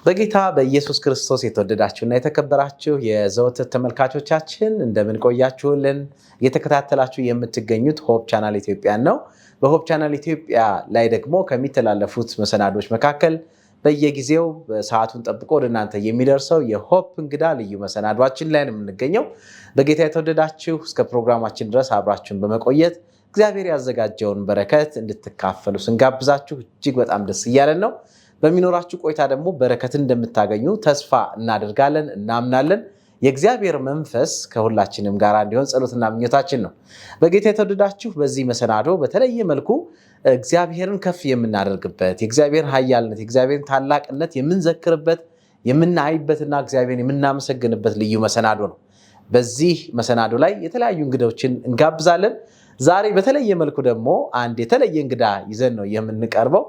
በጌታ በኢየሱስ ክርስቶስ የተወደዳችሁና የተከበራችሁ የዘወትር ተመልካቾቻችን እንደምን ቆያችሁልን? እየተከታተላችሁ የምትገኙት ሆፕ ቻናል ኢትዮጵያ ነው። በሆፕ ቻናል ኢትዮጵያ ላይ ደግሞ ከሚተላለፉት መሰናዶች መካከል በየጊዜው ሰዓቱን ጠብቆ ወደ እናንተ የሚደርሰው የሆፕ እንግዳ ልዩ መሰናዷችን ላይ ነው የምንገኘው። በጌታ የተወደዳችሁ እስከ ፕሮግራማችን ድረስ አብራችሁን በመቆየት እግዚአብሔር ያዘጋጀውን በረከት እንድትካፈሉ ስንጋብዛችሁ እጅግ በጣም ደስ እያለን ነው። በሚኖራችሁ ቆይታ ደግሞ በረከትን እንደምታገኙ ተስፋ እናደርጋለን፣ እናምናለን። የእግዚአብሔር መንፈስ ከሁላችንም ጋር እንዲሆን ጸሎትና ምኞታችን ነው። በጌታ የተወደዳችሁ በዚህ መሰናዶ በተለየ መልኩ እግዚአብሔርን ከፍ የምናደርግበት የእግዚአብሔር ኃያልነት የእግዚአብሔርን ታላቅነት የምንዘክርበት የምናይበትና እግዚአብሔርን የምናመሰግንበት ልዩ መሰናዶ ነው። በዚህ መሰናዶ ላይ የተለያዩ እንግዶችን እንጋብዛለን። ዛሬ በተለየ መልኩ ደግሞ አንድ የተለየ እንግዳ ይዘን ነው የምንቀርበው።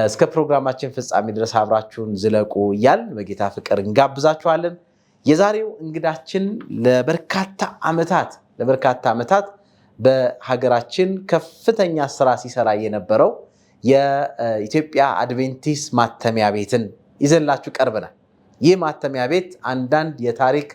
እስከ ፕሮግራማችን ፍጻሜ ድረስ አብራችሁን ዝለቁ እያል በጌታ ፍቅር እንጋብዛችኋለን። የዛሬው እንግዳችን ለበርካታ ዓመታት በሀገራችን ከፍተኛ ስራ ሲሰራ የነበረው የኢትዮጵያ አድቬንቲስት ማተሚያ ቤትን ይዘንላችሁ ቀርበናል። ይህ ማተሚያ ቤት አንዳንድ የታሪክ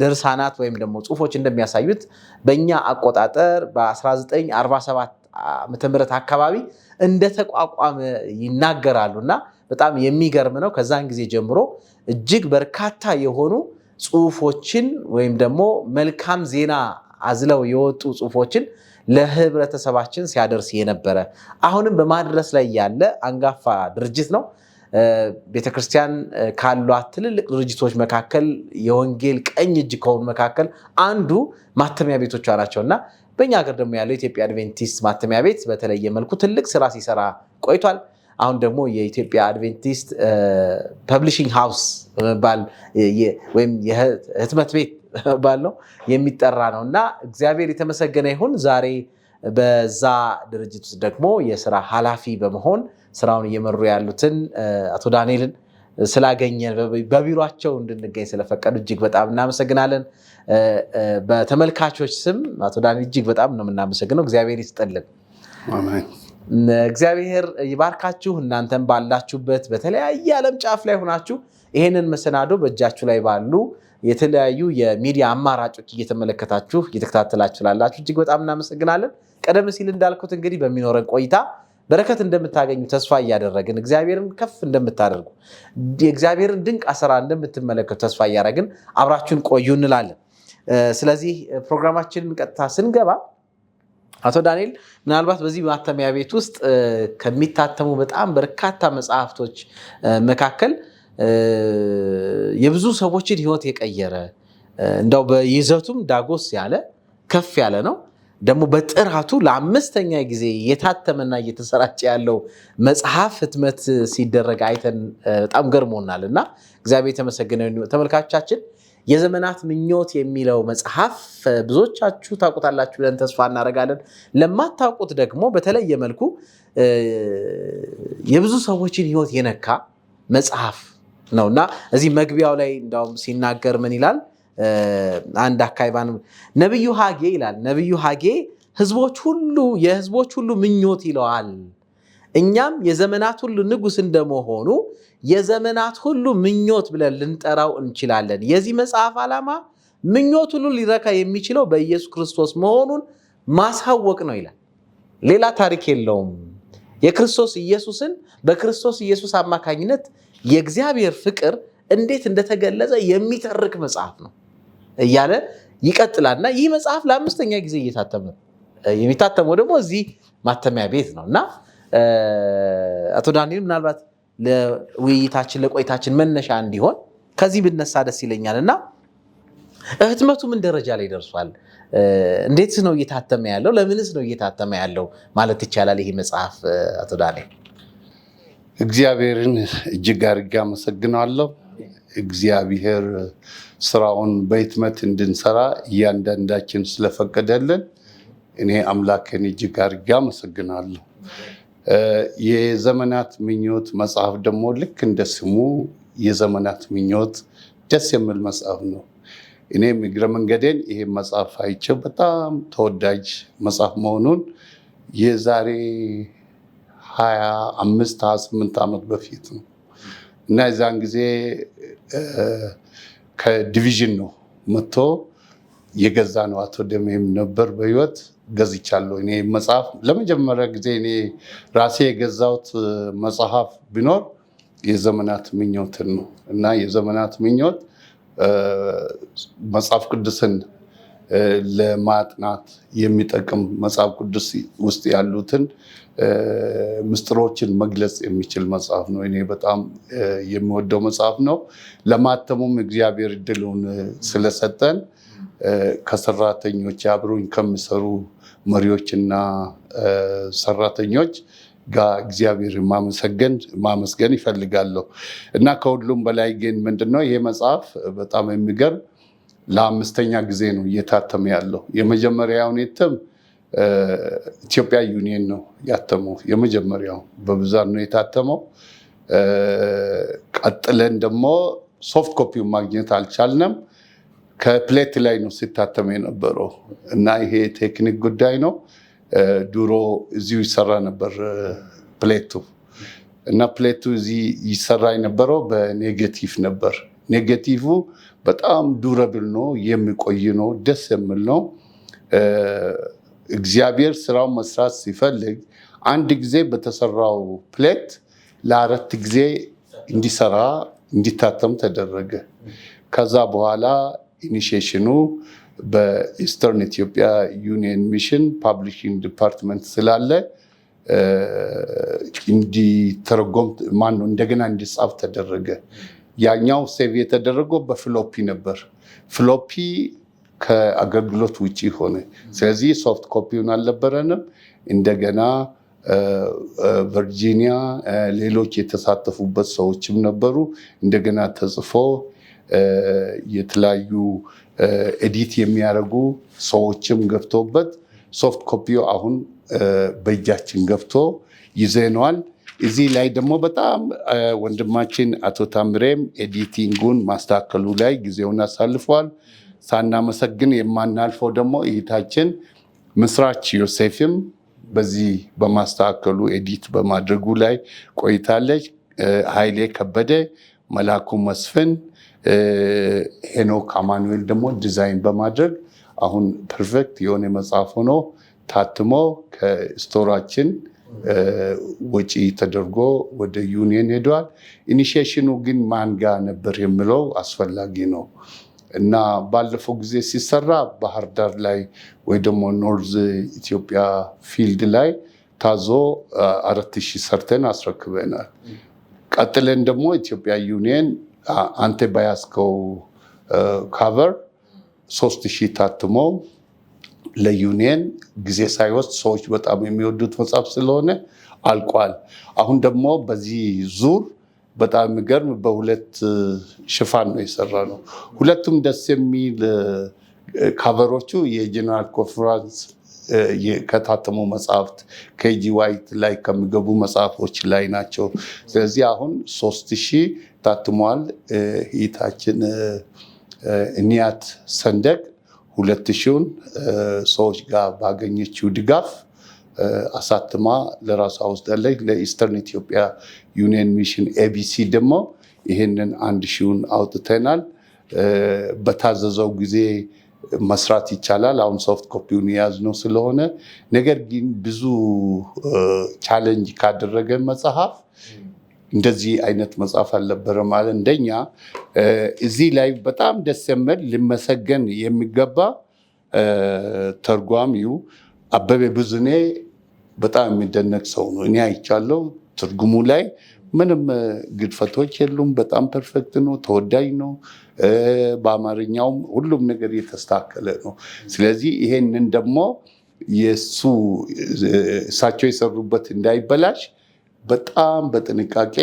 ድርሳናት ወይም ደግሞ ጽሁፎች እንደሚያሳዩት በእኛ አቆጣጠር በ1947 ዓመተ ምህረት አካባቢ እንደተቋቋመ ይናገራሉና በጣም የሚገርም ነው። ከዛን ጊዜ ጀምሮ እጅግ በርካታ የሆኑ ጽሁፎችን ወይም ደግሞ መልካም ዜና አዝለው የወጡ ጽሁፎችን ለህብረተሰባችን ሲያደርስ የነበረ አሁንም በማድረስ ላይ ያለ አንጋፋ ድርጅት ነው። ቤተክርስቲያን ካሏት ትልልቅ ድርጅቶች መካከል የወንጌል ቀኝ እጅ ከሆኑ መካከል አንዱ ማተሚያ ቤቶቿ ናቸውና በእኛ ሀገር ደግሞ ያለው የኢትዮጵያ አድቬንቲስት ማተሚያ ቤት በተለየ መልኩ ትልቅ ስራ ሲሰራ ቆይቷል። አሁን ደግሞ የኢትዮጵያ አድቬንቲስት ፐብሊሽንግ ሃውስ በመባል ወይም የህትመት ቤት በመባል ነው የሚጠራ ነው እና እግዚአብሔር የተመሰገነ ይሁን። ዛሬ በዛ ድርጅት ውስጥ ደግሞ የስራ ኃላፊ በመሆን ስራውን እየመሩ ያሉትን አቶ ዳንኤልን ስላገኘን በቢሮቸው እንድንገኝ ስለፈቀዱ እጅግ በጣም እናመሰግናለን። በተመልካቾች ስም አቶ ዳንኤል እጅግ በጣም ነው የምናመሰግነው። እግዚአብሔር ይስጥልን። እግዚአብሔር ይባርካችሁ። እናንተም ባላችሁበት በተለያየ ዓለም ጫፍ ላይ ሆናችሁ ይሄንን መሰናዶ በእጃችሁ ላይ ባሉ የተለያዩ የሚዲያ አማራጮች እየተመለከታችሁ እየተከታተላችሁ ላላችሁ እጅግ በጣም እናመሰግናለን። ቀደም ሲል እንዳልኩት እንግዲህ በሚኖረን ቆይታ በረከት እንደምታገኙ ተስፋ እያደረግን እግዚአብሔርን ከፍ እንደምታደርጉ የእግዚአብሔርን ድንቅ አሰራ እንደምትመለከቱ ተስፋ እያደረግን አብራችሁን ቆዩ እንላለን። ስለዚህ ፕሮግራማችንን ቀጥታ ስንገባ አቶ ዳንኤል ምናልባት በዚህ ማተሚያ ቤት ውስጥ ከሚታተሙ በጣም በርካታ መጽሐፍቶች መካከል የብዙ ሰዎችን ሕይወት የቀየረ እንደው በይዘቱም ዳጎስ ያለ ከፍ ያለ ነው። ደግሞ በጥራቱ ለአምስተኛ ጊዜ የታተመና እየተሰራጨ ያለው መጽሐፍ ህትመት ሲደረግ አይተን በጣም ገርሞናል እና እግዚአብሔር የተመሰገነ ይሁን። ተመልካቾቻችን የዘመናት ምኞት የሚለው መጽሐፍ ብዙዎቻችሁ ታውቁታላችሁ ብለን ተስፋ እናደርጋለን። ለማታውቁት ደግሞ በተለየ መልኩ የብዙ ሰዎችን ህይወት የነካ መጽሐፍ ነውና እዚህ መግቢያው ላይ እንዳውም ሲናገር ምን ይላል? አንድ አካይባን ነብዩ ሐጌ ይላል። ነብዩ ሐጌ የህዝቦች ሁሉ ምኞት ይለዋል። እኛም የዘመናት ሁሉ ንጉስ እንደመሆኑ የዘመናት ሁሉ ምኞት ብለን ልንጠራው እንችላለን። የዚህ መጽሐፍ ዓላማ ምኞት ሁሉ ሊረካ የሚችለው በኢየሱስ ክርስቶስ መሆኑን ማሳወቅ ነው ይላል። ሌላ ታሪክ የለውም። የክርስቶስ ኢየሱስን በክርስቶስ ኢየሱስ አማካኝነት የእግዚአብሔር ፍቅር እንዴት እንደተገለጸ የሚተርክ መጽሐፍ ነው እያለ ይቀጥላልና ይህ መጽሐፍ ለአምስተኛ ጊዜ እየታተመ የሚታተመው ደግሞ እዚህ ማተሚያ ቤት ነው እና አቶ ዳንኤል ምናልባት ለውይይታችን ለቆይታችን መነሻ እንዲሆን ከዚህ ብነሳ ደስ ይለኛል እና ህትመቱ ምን ደረጃ ላይ ደርሷል? እንዴት ነው እየታተመ ያለው? ለምንስ ነው እየታተመ ያለው ማለት ይቻላል ይህ መጽሐፍ? አቶ ዳንኤል እግዚአብሔርን እጅግ አድርጌ አመሰግናለሁ። እግዚአብሔር ስራውን በህትመት እንድንሰራ እያንዳንዳችን ስለፈቀደልን እኔ አምላክን እጅግ አድርጌ አመሰግናለሁ። የዘመናት ምኞት መጽሐፍ ደግሞ ልክ እንደ ስሙ የዘመናት ምኞት ደስ የሚል መጽሐፍ ነው። እኔም እግረ መንገዴን ይሄ መጽሐፍ አይቼው በጣም ተወዳጅ መጽሐፍ መሆኑን የዛሬ 25-28 ዓመት በፊት ነው እና የዛን ጊዜ ከዲቪዥን ነው መጥቶ የገዛ ነው። አቶ ደሜም ነበር በህይወት ገዝቻለሁ። እኔ መጽሐፍ ለመጀመሪያ ጊዜ እኔ ራሴ የገዛሁት መጽሐፍ ቢኖር የዘመናት ምኞትን ነው እና የዘመናት ምኞት መጽሐፍ ቅዱስን ለማጥናት የሚጠቅም መጽሐፍ ቅዱስ ውስጥ ያሉትን ምስጢሮችን መግለጽ የሚችል መጽሐፍ ነው። እኔ በጣም የሚወደው መጽሐፍ ነው። ለማተሙም እግዚአብሔር እድሉን ስለሰጠን ከሰራተኞች አብሮኝ ከሚሰሩ መሪዎችና ሰራተኞች ጋር እግዚአብሔር ማመስገን ይፈልጋለሁ እና ከሁሉም በላይ ግን ምንድነው ይሄ መጽሐፍ በጣም የሚገርም ለ5ኛ ጊዜ ነው እየታተመ ያለው። የመጀመሪያውን እትም ኢትዮጵያ ዩኒየን ነው ያተመው። የመጀመሪያው በብዛት ነው የታተመው። ቀጥለን ደግሞ ሶፍት ኮፒውን ማግኘት አልቻልንም። ከፕሌት ላይ ነው ሲታተም የነበረው እና ይሄ ቴክኒክ ጉዳይ ነው። ድሮ እዚሁ ይሰራ ነበር ፕሌቱ እና ፕሌቱ እዚህ ይሰራ የነበረው በኔጌቲቭ ነበር። ኔጌቲቭ በጣም ዱረብል ነው፣ የሚቆይ ነው፣ ደስ የሚል ነው። እግዚአብሔር ስራውን መስራት ሲፈልግ አንድ ጊዜ በተሰራው ፕሌት ለ4 ጊዜ እንዲታተም ተደረገ። ከዛ በኋላ ኢኒሺዬሽኑ በኢስተርን ኢትዮጵያ ዩኒየን ሚሽን ፓብሊሽንግ ዲፓርትመንት ስላለ እንዲተረጎም እንደገና እንዲጻፍ ተደረገ። ያኛው ሴቭ የተደረገው በፍሎፒ ነበር። ፍሎፒ ከአገልግሎት ውጪ ሆነ። ስለዚህ ሶፍት ኮፒውን አልነበረንም። እንደገና ቨርጂኒያ ሌሎች የተሳተፉበት ሰዎችም ነበሩ። እንደገና ተጽፎ የተለያዩ ኤዲት የሚያደርጉ ሰዎችም ገብቶበት ሶፍት ኮፒው አሁን በእጃችን ገብቶ ይዘነዋል። እዚህ ላይ ደግሞ በጣም ወንድማችን አቶ ታምሬም ኤዲቲንጉን ማስተካከሉ ላይ ጊዜውን አሳልፏል። ሳናመሰግን የማናልፈው ደግሞ እህታችን ምስራች ዮሴፍም በዚህ በማስተካከሉ ኤዲት በማድረጉ ላይ ቆይታለች። ኃይሌ ከበደ፣ መላኩ መስፍን፣ ሄኖክ አማኑኤል ደግሞ ዲዛይን በማድረግ አሁን ፐርፌክት የሆነ መጽሐፍ ሆኖ ታትሞ ከስቶራችን ወጪ ተደርጎ ወደ ዩኒየን ሄዷል። ኢኒሺዬሽኑ ግን ማን ጋር ነበር የሚለው አስፈላጊ ነው እና ባለፈው ጊዜ ሲሰራ ባህር ዳር ላይ ወይ ደግሞ ኖርዝ ኢትዮጵያ ፊልድ ላይ ታዞ 4000 ሰርተን አስረክበናል። ቀጥለን ደግሞ ኢትዮጵያ ዩኒየን አንተ ባያስከው ካቨር 3000 ታትሞ ለዩኒየን ጊዜ ሳይወስድ ሰዎች በጣም የሚወዱት መጽሐፍ ስለሆነ አልቋል። አሁን ደግሞ በዚህ ዙር በጣም የሚገርም በሁለት ሽፋን ነው የሰራ ነው። ሁለቱም ደስ የሚል ካቨሮቹ የጀነራል ኮንፈረንስ ከታተሙ መጽሐፍት ከጂ ዋይት ላይ ከሚገቡ መጽሐፎች ላይ ናቸው። ስለዚህ አሁን 3000 ታትሟል። ሂታችን እንያት ሰንደቅ 2000ን ሰዎች ጋር ባገኘችው ድጋፍ አሳትማ ለራሷ ወስዳለች። ለኢስተርን ኢትዮጵያ ዩኒየን ሚሽን ኤቢሲ ደግሞ ይህንን 1000ን አውጥተናል። በታዘዘው ጊዜ መስራት ይቻላል። አሁን ሶፍት ኮፒውን የያዝነው ስለሆነ ነገር ግን ብዙ ቻሌንጅ ካደረገ መጽሐፍ እንደዚህ አይነት መጽሐፍ አልነበረ ማለት እንደኛ እዚህ ላይ በጣም ደስ የሚል ሊመሰገን የሚገባ ተርጓሚው አበበ ብዙኔ በጣም የሚደነቅ ሰው ነው። እኔ አይቻለሁ። ትርጉሙ ላይ ምንም ግድፈቶች የሉም። በጣም ፐርፌክት ነው። ተወዳጅ ነው። በአማርኛውም ሁሉም ነገር የተስተካከለ ነው። ስለዚህ ይሄንን ደግሞ እሳቸው የሰሩበት እንዳይበላሽ በጣም በጥንቃቄ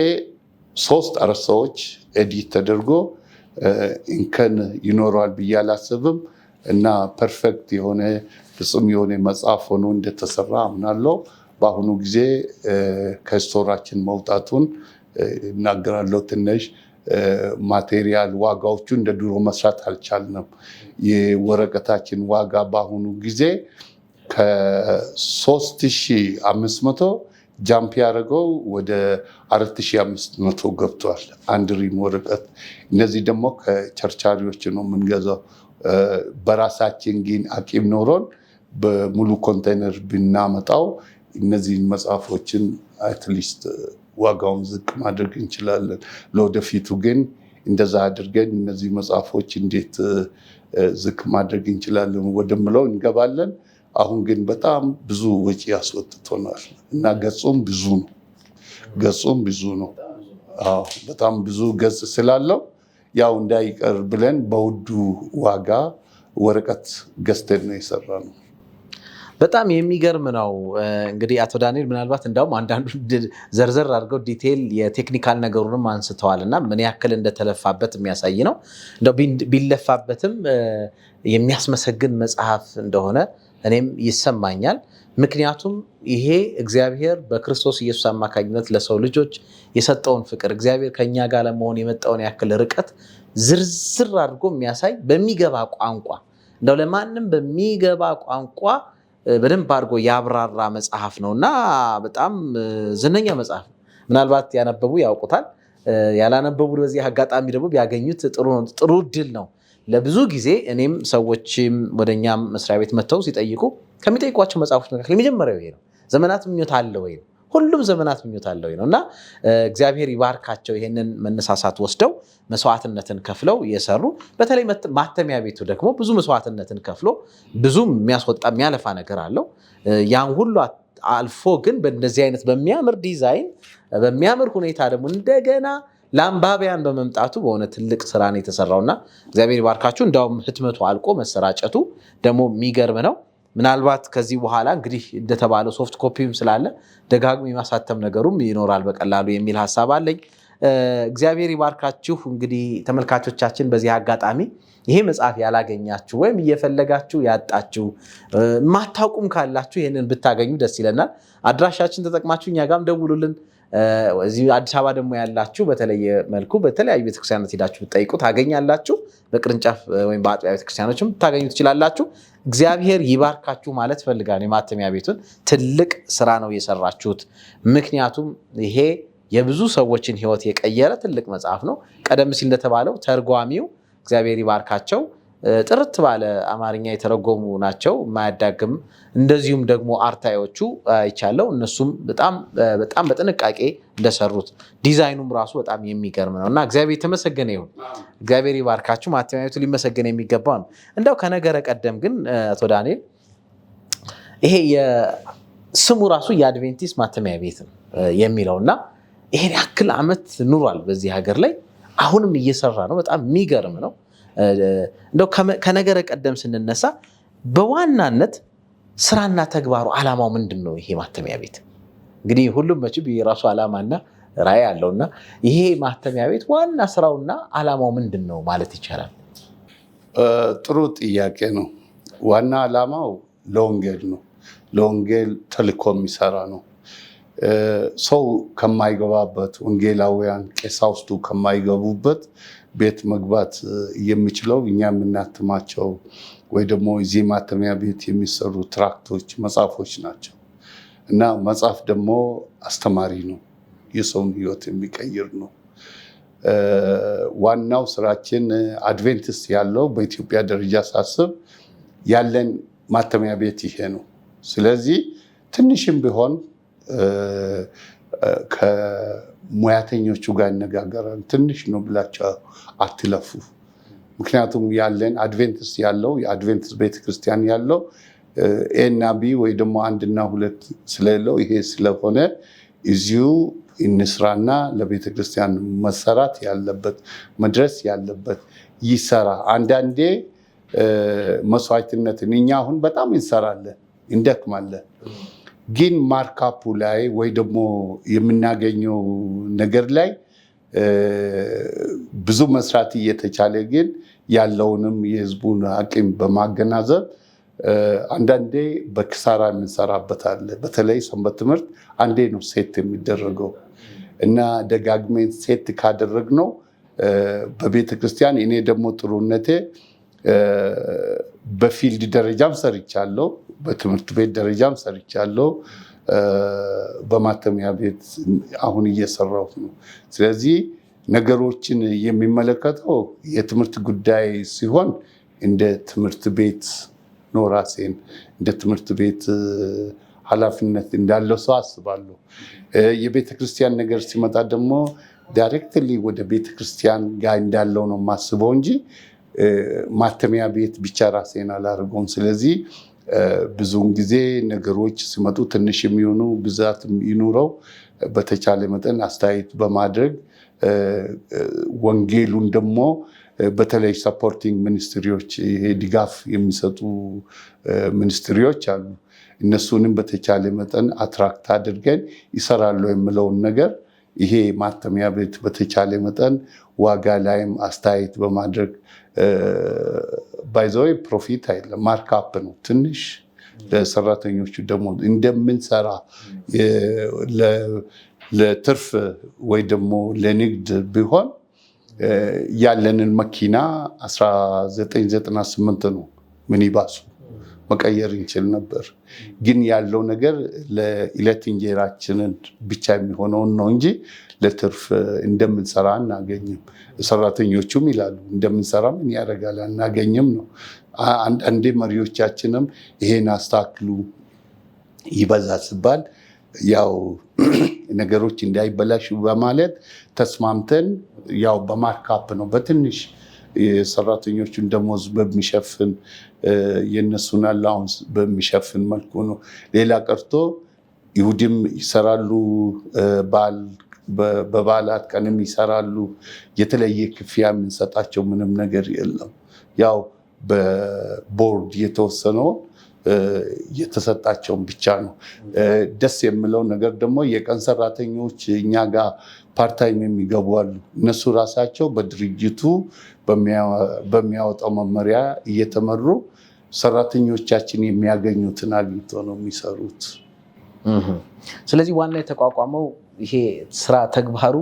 3-4 ሰዎች ኤዲት ተደርጎ እንከን ይኖረዋል ብዬ አላስብም እና ፐርፌክት የሆነ ፍጹም የሆነ መጽሐፍ ሆኖ እንደተሰራ አምናለሁ። በአሁኑ ጊዜ ከስቶራችን መውጣቱን እናገራለሁ። ትንሽ ማቴሪያል ዋጋዎቹ እንደ ድሮ መስራት አልቻልንም። የወረቀታችን ዋጋ በአሁኑ ጊዜ ከ3500 ጃምፕ ያደረገው ወደ 4500 ገብቷል አንድ ሪም ወረቀት። እነዚህ ደግሞ ከቸርቻሪዎች ነው የምንገዛው። በራሳችን ግን አቂም ኖሮን በሙሉ ኮንቴነር ብናመጣው እነዚህን መጽሐፎችን አትሊስት ዋጋውን ዝቅ ማድረግ እንችላለን። ለወደፊቱ ግን እንደዛ አድርገን እነዚህ መጽሐፎች እንዴት ዝቅ ማድረግ እንችላለን ወደምለው እንገባለን። አሁን ግን በጣም ብዙ ወጪ ያስወጥቶናል እና ገጹም ብዙ ነው። በጣም ብዙ ገጽ ስላለው ያው እንዳይቀር ብለን በውዱ ዋጋ ወረቀት ገዝተን ነው የሰራነው። በጣም የሚገርም ነው። እንግዲህ አቶ ዳንኤል ምናልባት እንዳውም አንዳንዱ ዘርዘር አድርገው ዲቴል የቴክኒካል ነገሩንም አንስተዋል እና ምን ያክል እንደተለፋበት የሚያሳይ ነው። እንደው ቢለፋበትም የሚያስመሰግን መጽሐፍ እንደሆነ እኔም ይሰማኛል። ምክንያቱም ይሄ እግዚአብሔር በክርስቶስ ኢየሱስ አማካኝነት ለሰው ልጆች የሰጠውን ፍቅር፣ እግዚአብሔር ከኛ ጋር ለመሆን የመጣውን ያክል ርቀት ዝርዝር አድርጎ የሚያሳይ በሚገባ ቋንቋ እንደው ለማንም በሚገባ ቋንቋ በደንብ አድርጎ ያብራራ መጽሐፍ ነው እና በጣም ዝነኛ መጽሐፍ ነው። ምናልባት ያነበቡ ያውቁታል፣ ያላነበቡ በዚህ አጋጣሚ ደግሞ ቢያገኙት ጥሩ እድል ነው። ለብዙ ጊዜ እኔም ሰዎችም ወደኛም መስሪያ ቤት መጥተው ሲጠይቁ ከሚጠይቋቸው መጽሐፎች መካከል የመጀመሪያው ይሄ ነው። ዘመናት ምኞት አለ ወይ ነው። ሁሉም ዘመናት ምኞት አለ ወይ ነው እና እግዚአብሔር ይባርካቸው ይሄንን መነሳሳት ወስደው መስዋዕትነትን ከፍለው የሰሩ። በተለይ ማተሚያ ቤቱ ደግሞ ብዙ መስዋዕትነትን ከፍሎ ብዙ የሚያስወጣ የሚያለፋ ነገር አለው። ያን ሁሉ አልፎ ግን በእንደዚህ አይነት በሚያምር ዲዛይን በሚያምር ሁኔታ ደግሞ እንደገና ለአንባቢያን በመምጣቱ በእውነት ትልቅ ስራ ነው የተሰራውና እግዚአብሔር ይባርካችሁ። እንዳውም ህትመቱ አልቆ መሰራጨቱ ደግሞ የሚገርም ነው። ምናልባት ከዚህ በኋላ እንግዲህ እንደተባለው ሶፍት ኮፒም ስላለ ደጋግሞ የማሳተም ነገሩም ይኖራል በቀላሉ የሚል ሀሳብ አለኝ። እግዚአብሔር ይባርካችሁ። እንግዲህ ተመልካቾቻችን በዚህ አጋጣሚ ይሄ መጽሐፍ ያላገኛችሁ ወይም እየፈለጋችሁ ያጣችሁ ማታውቁም ካላችሁ ይህንን ብታገኙ ደስ ይለናል። አድራሻችን ተጠቅማችሁ እኛ ጋርም ደውሉልን። እዚህ አዲስ አበባ ደግሞ ያላችሁ በተለየ መልኩ በተለያዩ ቤተክርስቲያኖች ሄዳችሁ ብትጠይቁ ታገኛላችሁ። በቅርንጫፍ ወይም በአጥቢያ ቤተክርስቲያኖችም ታገኙ ትችላላችሁ። እግዚአብሔር ይባርካችሁ ማለት ፈልጋለሁ። የማተሚያ ቤቱን ትልቅ ስራ ነው የሰራችሁት። ምክንያቱም ይሄ የብዙ ሰዎችን ህይወት የቀየረ ትልቅ መጽሐፍ ነው። ቀደም ሲል እንደተባለው ተርጓሚው እግዚአብሔር ይባርካቸው ጥርት ባለ አማርኛ የተረጎሙ ናቸው፣ የማያዳግም እንደዚሁም ደግሞ አርታዮቹ አይቻለው። እነሱም በጣም በጥንቃቄ እንደሰሩት ዲዛይኑም ራሱ በጣም የሚገርም ነው እና እግዚአብሔር የተመሰገነ ይሁን። እግዚአብሔር ይባርካችሁ። ማተሚያ ቤቱ ሊመሰገን የሚገባ ነው። እንደው ከነገረ ቀደም ግን አቶ ዳንኤል ይሄ የስሙ ራሱ የአድቬንቲስት ማተሚያ ቤት የሚለው እና ይሄን ያክል ዓመት ኑሯል በዚህ ሀገር ላይ አሁንም እየሰራ ነው። በጣም የሚገርም ነው። እንደው ከነገረ ቀደም ስንነሳ በዋናነት ስራና ተግባሩ ዓላማው ምንድን ነው? ይሄ ማተሚያ ቤት እንግዲህ ሁሉም መቼም የራሱ ዓላማና ራዕይ አለውና ይሄ ማተሚያ ቤት ዋና ስራውና ዓላማው ምንድን ነው ማለት ይቻላል? ጥሩ ጥያቄ ነው። ዋና ዓላማው ለወንጌል ነው። ለወንጌል ተልኮ የሚሰራ ነው። ሰው ከማይገባበት ወንጌላውያን ቀሳውስቱ ከማይገቡበት ቤት መግባት የሚችለው እኛ የምናትማቸው ወይ ደግሞ እዚህ ማተሚያ ቤት የሚሰሩ ትራክቶች፣ መጽሐፎች ናቸው እና መጽሐፍ ደግሞ አስተማሪ ነው፣ የሰውን ሕይወት የሚቀይር ነው። ዋናው ስራችን አድቬንቲስት ያለው በኢትዮጵያ ደረጃ ሳስብ ያለን ማተሚያ ቤት ይሄ ነው። ስለዚህ ትንሽም ቢሆን ከሙያተኞቹ ጋር እነጋገራለን። ትንሽ ነው ብላችሁ አትለፉ። ምክንያቱም ያለን አድቬንቲስት ያለው የአድቬንቲስት ቤተክርስቲያን ያለው ኤና ቢ ወይ ደግሞ 1 እና 2 ስለሌለው ይሄ ስለሆነ እዚሁ እንስራና ለቤተክርስቲያን መሰራት ያለበት መድረስ ያለበት ይሰራ። አንዳንዴ መስዋዕትነትን እኛ አሁን በጣም እንሰራለን፣ እንደክማለን። ግን ማርካፑ ላይ ወይ ደግሞ የምናገኘው ነገር ላይ ብዙ መስራት እየተቻለ ግን ያለውንም የህዝቡን አቅም በማገናዘብ አንዳንዴ በክሳራ እንሰራበታለን። በተለይ ሰንበት ትምህርት አንዴ ነው ሴት የሚደረገው እና ደጋግሜን ሴት ካደረግነው በቤተክርስቲያን እኔ ደግሞ ጥሩነቴ በፊልድ ደረጃም ሰርቻለሁ፣ በትምህርት ቤት ደረጃም ሰርቻለሁ። በማተሚያ ቤት አሁን እየሰራሁት ነው። ስለዚህ ነገሮችን የሚመለከተው የትምህርት ጉዳይ ሲሆን እንደ ትምህርት ቤት ነው ራሴን እንደ ትምህርት ቤት ኃላፊነት እንዳለው ሰው አስባለሁ። የቤተክርስቲያን ነገር ሲመጣ ደግሞ ዳይሬክትሊ ወደ ቤተክርስቲያን ጋር እንዳለው ነው የማስበው እንጂ ማተሚያ ቤት ብቻ ራሴን አላደርገውም። ስለዚህ ብዙውን ጊዜ ነገሮች ሲመጡ ትንሽ የሚሆኑ ብዛት ይኑረው በተቻለ መጠን አስተያየት በማድረግ ወንጌሉን ደግሞ በተለይ ሰፖርቲንግ ሚኒስትሪዎች ይሄ ድጋፍ የሚሰጡ ሚኒስትሪዎች አሉ። እነሱንም በተቻለ መጠን አትራክት አድርገን ይሰራሉ የምለውን ነገር ይሄ ማተሚያ ቤት በተቻለ መጠን ዋጋ ላይም አስተያየት በማድረግ ባይዘው ፕሮፊት አይደለም ማርካፕ ነው። ትንሽ ለሰራተኞቹ ደግሞ እንደምንሰራ ለትርፍ ወይ ደግሞ ለንግድ ቢሆን ያለንን መኪና 1998 ነው ሚኒባሱ መቀየር እንችል ነበር። ግን ያለው ነገር ለዕለት እንጀራችንን ብቻ የሚሆነውን ነው እንጂ ለትርፍ እንደምንሰራ አናገኝም። ሰራተኞቹም ይላሉ እንደምንሰራ ምን ያደርጋል አናገኝም ነው። አንዳንዴ መሪዎቻችንም ይሄን አስተካክሉ ይበዛ ሲባል ያው ነገሮች እንዳይበላሹ በማለት ተስማምተን ያው በማርካፕ ነው በትንሽ የሰራተኞቹን ደሞዝ በሚሸፍን የነሱን አላውንስ በሚሸፍን መልኩ ነው። ሌላ ቀርቶ ይሁድም ይሰራሉ፣ በበዓላት ቀንም ይሰራሉ። የተለየ ክፍያ የምንሰጣቸው ምንም ነገር የለም። ያው በቦርድ የተወሰነው የተሰጣቸውን ብቻ ነው። ደስ የሚለው ነገር ደግሞ የቀን ሰራተኞች እኛ ጋር ፓርታይም የሚገቡ አሉ። እነሱ ራሳቸው በድርጅቱ በሚያወጣው መመሪያ እየተመሩ ሰራተኞቻችን የሚያገኙትን አግኝቶ ነው የሚሰሩት። ስለዚህ ዋና የተቋቋመው ይሄ ስራ ተግባሩ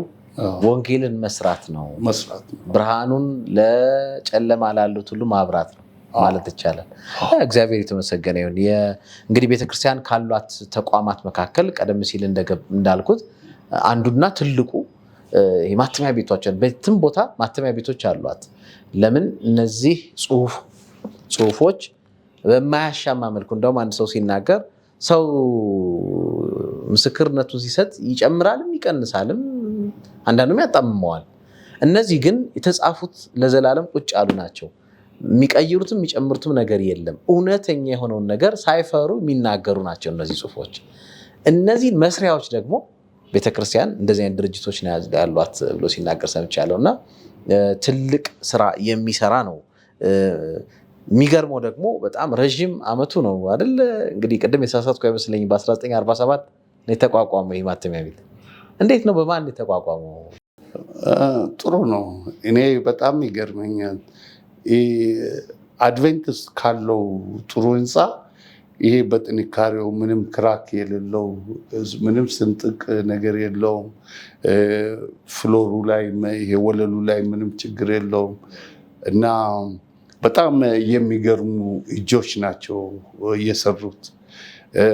ወንጌልን መስራት ነው። ብርሃኑን ለጨለማ ላሉት ሁሉ ማብራት ነው ማለት ይቻላል። እግዚአብሔር የተመሰገነ ይሁን። እንግዲህ ቤተክርስቲያን ካሏት ተቋማት መካከል ቀደም ሲል እንዳልኩት አንዱና ትልቁ ማተሚያ ቤቶች በየትም ቦታ ማተሚያ ቤቶች አሏት። ለምን እነዚህ ጽሁፎች በማያሻማ መልኩ እንደውም አንድ ሰው ሲናገር ሰው ምስክርነቱን ሲሰጥ ይጨምራልም ይቀንሳልም አንዳንዱም ያጣምመዋል። እነዚህ ግን የተጻፉት ለዘላለም ቁጭ ያሉ ናቸው። የሚቀይሩትም የሚጨምሩትም ነገር የለም። እውነተኛ የሆነውን ነገር ሳይፈሩ የሚናገሩ ናቸው እነዚህ ጽሁፎች። እነዚህ መስሪያዎች ደግሞ ቤተክርስቲያን እንደዚህ አይነት ድርጅቶች ያሏት ብሎ ሲናገር ሰምቻለሁ እና ትልቅ ስራ የሚሰራ ነው። የሚገርመው ደግሞ በጣም ረዥም አመቱ ነው አይደል? እንግዲህ ቅድም የሳሳትኩ አይመስለኝም በ1947 ነው የተቋቋመው ይህ ማተሚያ ቤት። እንዴት ነው በማን የተቋቋመው? ጥሩ ነው። እኔ በጣም ይገርመኛል። አድቬንቲስት ካለው ጥሩ ህንፃ ይሄ በጥንካሬው ምንም ክራክ የሌለው ምንም ስንጥቅ ነገር የለውም። ፍሎሩ ላይ ይሄ ወለሉ ላይ ምንም ችግር የለውም እና በጣም የሚገርሙ እጆች ናቸው የሰሩት።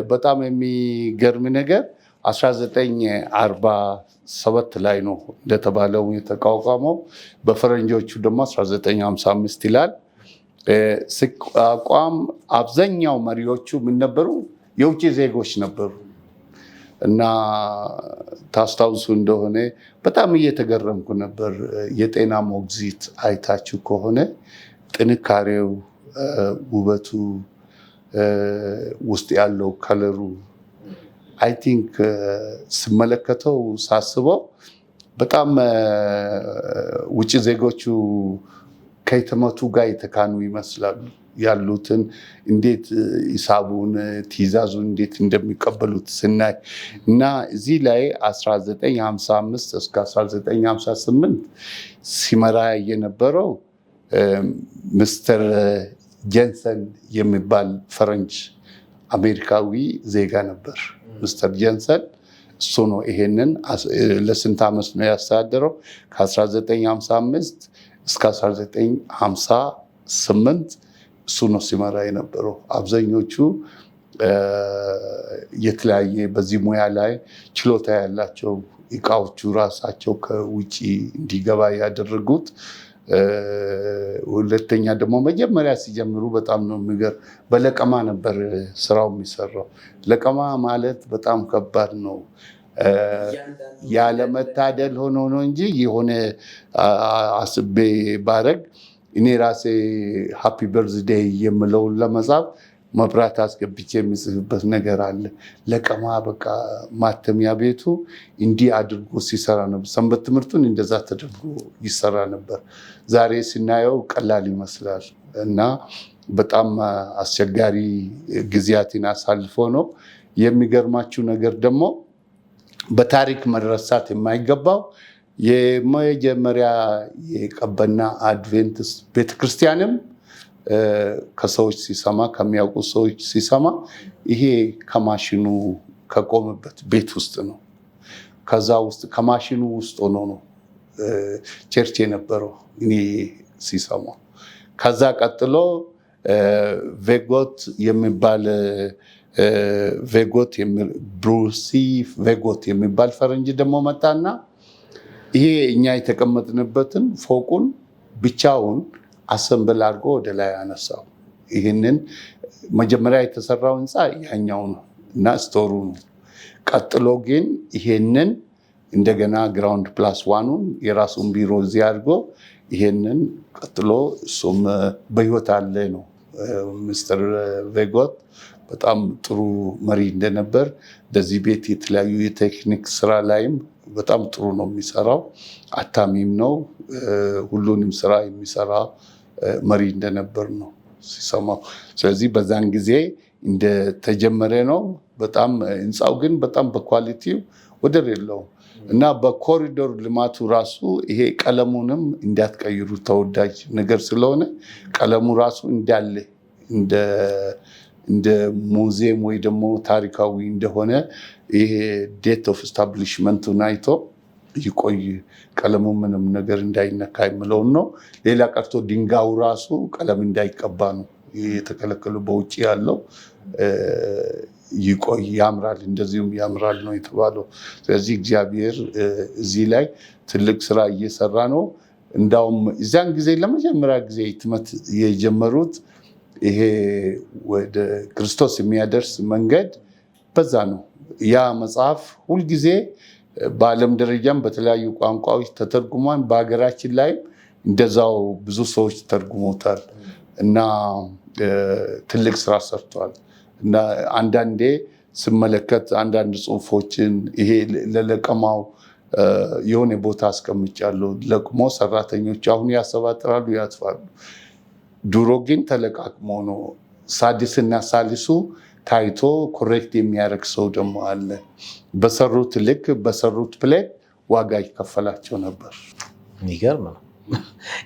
በጣም የሚገርም ነገር 1947 ላይ ነው እንደተባለው የተቋቋመው። በፈረንጆቹ ደግሞ 1955 ይላል። ሲቋቋም አብዛኛው መሪዎቹ ምን ነበሩ? የውጭ ዜጎች ነበሩ እና ታስታውሱ እንደሆነ በጣም እየተገረምኩ ነበር። የጤና ሞግዚት አይታችሁ ከሆነ ጥንካሬው፣ ውበቱ፣ ውስጥ ያለው ከለሩ አይ ቲንክ ስመለከተው ሳስበው በጣም ውጭ ዜጎቹ ከይተመቱ ጋር የተካኑ ይመስላሉ። ያሉትን እንዴት ሂሳቡን ትእዛዙን እንዴት እንደሚቀበሉት ስናይ እና እዚህ ላይ 1955 እስከ 1958 ሲመራ የነበረው ሚስተር ጀንሰን የሚባል ፈረንጅ አሜሪካዊ ዜጋ ነበር። ሚስተር ጀንሰን እሱ ነው ይሄንን ለስንት ዓመት ነው ያስተዳደረው? ከ1955 እስከ 1958 እሱ ነው ሲመራ የነበረው። አብዛኞቹ የተለያየ በዚህ ሙያ ላይ ችሎታ ያላቸው እቃዎቹ ራሳቸው ከውጭ እንዲገባ ያደረጉት። ሁለተኛ ደግሞ መጀመሪያ ሲጀምሩ በጣም ነው በለቀማ ነበር ስራው የሚሰራው። ለቀማ ማለት በጣም ከባድ ነው። ያለመታደል ሆኖ ነው እንጂ የሆነ አስቤ ባረግ እኔ ራሴ ሃፒ በርዝዴይ የምለውን ለመጻፍ መብራት አስገብቼ የሚጽፍበት ነገር አለ። ለቀማ በቃ ማተሚያ ቤቱ እንዲህ አድርጎ ሲሰራ ነበር። ሰንበት ትምህርቱን እንደዛ ተደርጎ ይሰራ ነበር። ዛሬ ስናየው ቀላል ይመስላል እና በጣም አስቸጋሪ ጊዜያትን አሳልፎ ነው። የሚገርማችሁ ነገር ደግሞ በታሪክ መረሳት የማይገባው የመጀመሪያ የቀበና አድቬንቲስት ቤተክርስቲያንም ከሰዎች ሲሰማ ከሚያውቁ ሰዎች ሲሰማ ይሄ ከማሽኑ ከቆመበት ቤት ውስጥ ነው። ከዛ ውስጥ ከማሽኑ ውስጥ ሆኖ ነው ቸርች የነበረው እኔ ሲሰማ። ከዛ ቀጥሎ ቬጎት የሚባል ብሩሲ ቬጎት የሚባል ፈረንጅ ደግሞ መጣና ይሄ እኛ የተቀመጥንበትን ፎቁን ብቻውን አሰምብል አድርጎ ወደ ላይ አነሳው። ይህንን መጀመሪያ የተሰራው ህንፃ ያኛው ነው እና ስቶሩ ነው። ቀጥሎ ግን ይሄንን እንደገና ግራውንድ ፕላስ ዋኑን የራሱን ቢሮ እዚህ አድርጎ ይሄንን ቀጥሎ እሱም በህይወት አለ ነው። ሚስተር ቬጎት በጣም ጥሩ መሪ እንደነበር እንደዚህ ቤት የተለያዩ የቴክኒክ ስራ ላይም በጣም ጥሩ ነው የሚሰራው። አታሚም ነው። ሁሉንም ስራ የሚሰራ መሪ እንደነበር ነው ሲሰማው። ስለዚህ በዛን ጊዜ እንደተጀመረ ነው። በጣም ህንፃው ግን በጣም በኳሊቲው ወደር የለውም እና በኮሪዶር ልማቱ ራሱ ይሄ ቀለሙንም እንዳትቀይሩ ተወዳጅ ነገር ስለሆነ ቀለሙ ራሱ እንዳለ እንደ ሙዚየም ወይ ደግሞ ታሪካዊ እንደሆነ ይሄ ዴት ኦፍ ስታብሊሽመንቱን አይቶ ይቆይ ቀለሙ ምንም ነገር እንዳይነካ የምለውን ነው። ሌላ ቀርቶ ድንጋዩ ራሱ ቀለም እንዳይቀባ ነው የተከለከሉ። በውጭ ያለው ይቆይ ያምራል፣ እንደዚሁም ያምራል ነው የተባለው። ስለዚህ እግዚአብሔር እዚህ ላይ ትልቅ ስራ እየሰራ ነው። እንዳውም እዚያን ጊዜ ለመጀመሪያ ጊዜ ህትመት የጀመሩት ይሄ ወደ ክርስቶስ የሚያደርስ መንገድ በዛ ነው። ያ መጽሐፍ ሁልጊዜ በዓለም ደረጃም በተለያዩ ቋንቋዎች ተተርጉሟል። በሀገራችን ላይ እንደዛው ብዙ ሰዎች ተርጉሞታል እና ትልቅ ስራ ሰርቷል። እና አንዳንዴ ስመለከት አንዳንድ ጽሁፎችን ይሄ ለለቀማው የሆነ ቦታ አስቀምጫለሁ። ለቅሞ ሰራተኞች አሁን ያሰባጥራሉ፣ ያጥፋሉ። ድሮ ግን ተለቃቅሞ ነው። ሳድስና ሳልሱ ታይቶ ኮሬክት የሚያደርግ ሰው ደግሞ አለ። በሰሩት ልክ በሰሩት ፕሌት ዋጋ ይከፈላቸው ነበር። የሚገርም ነው።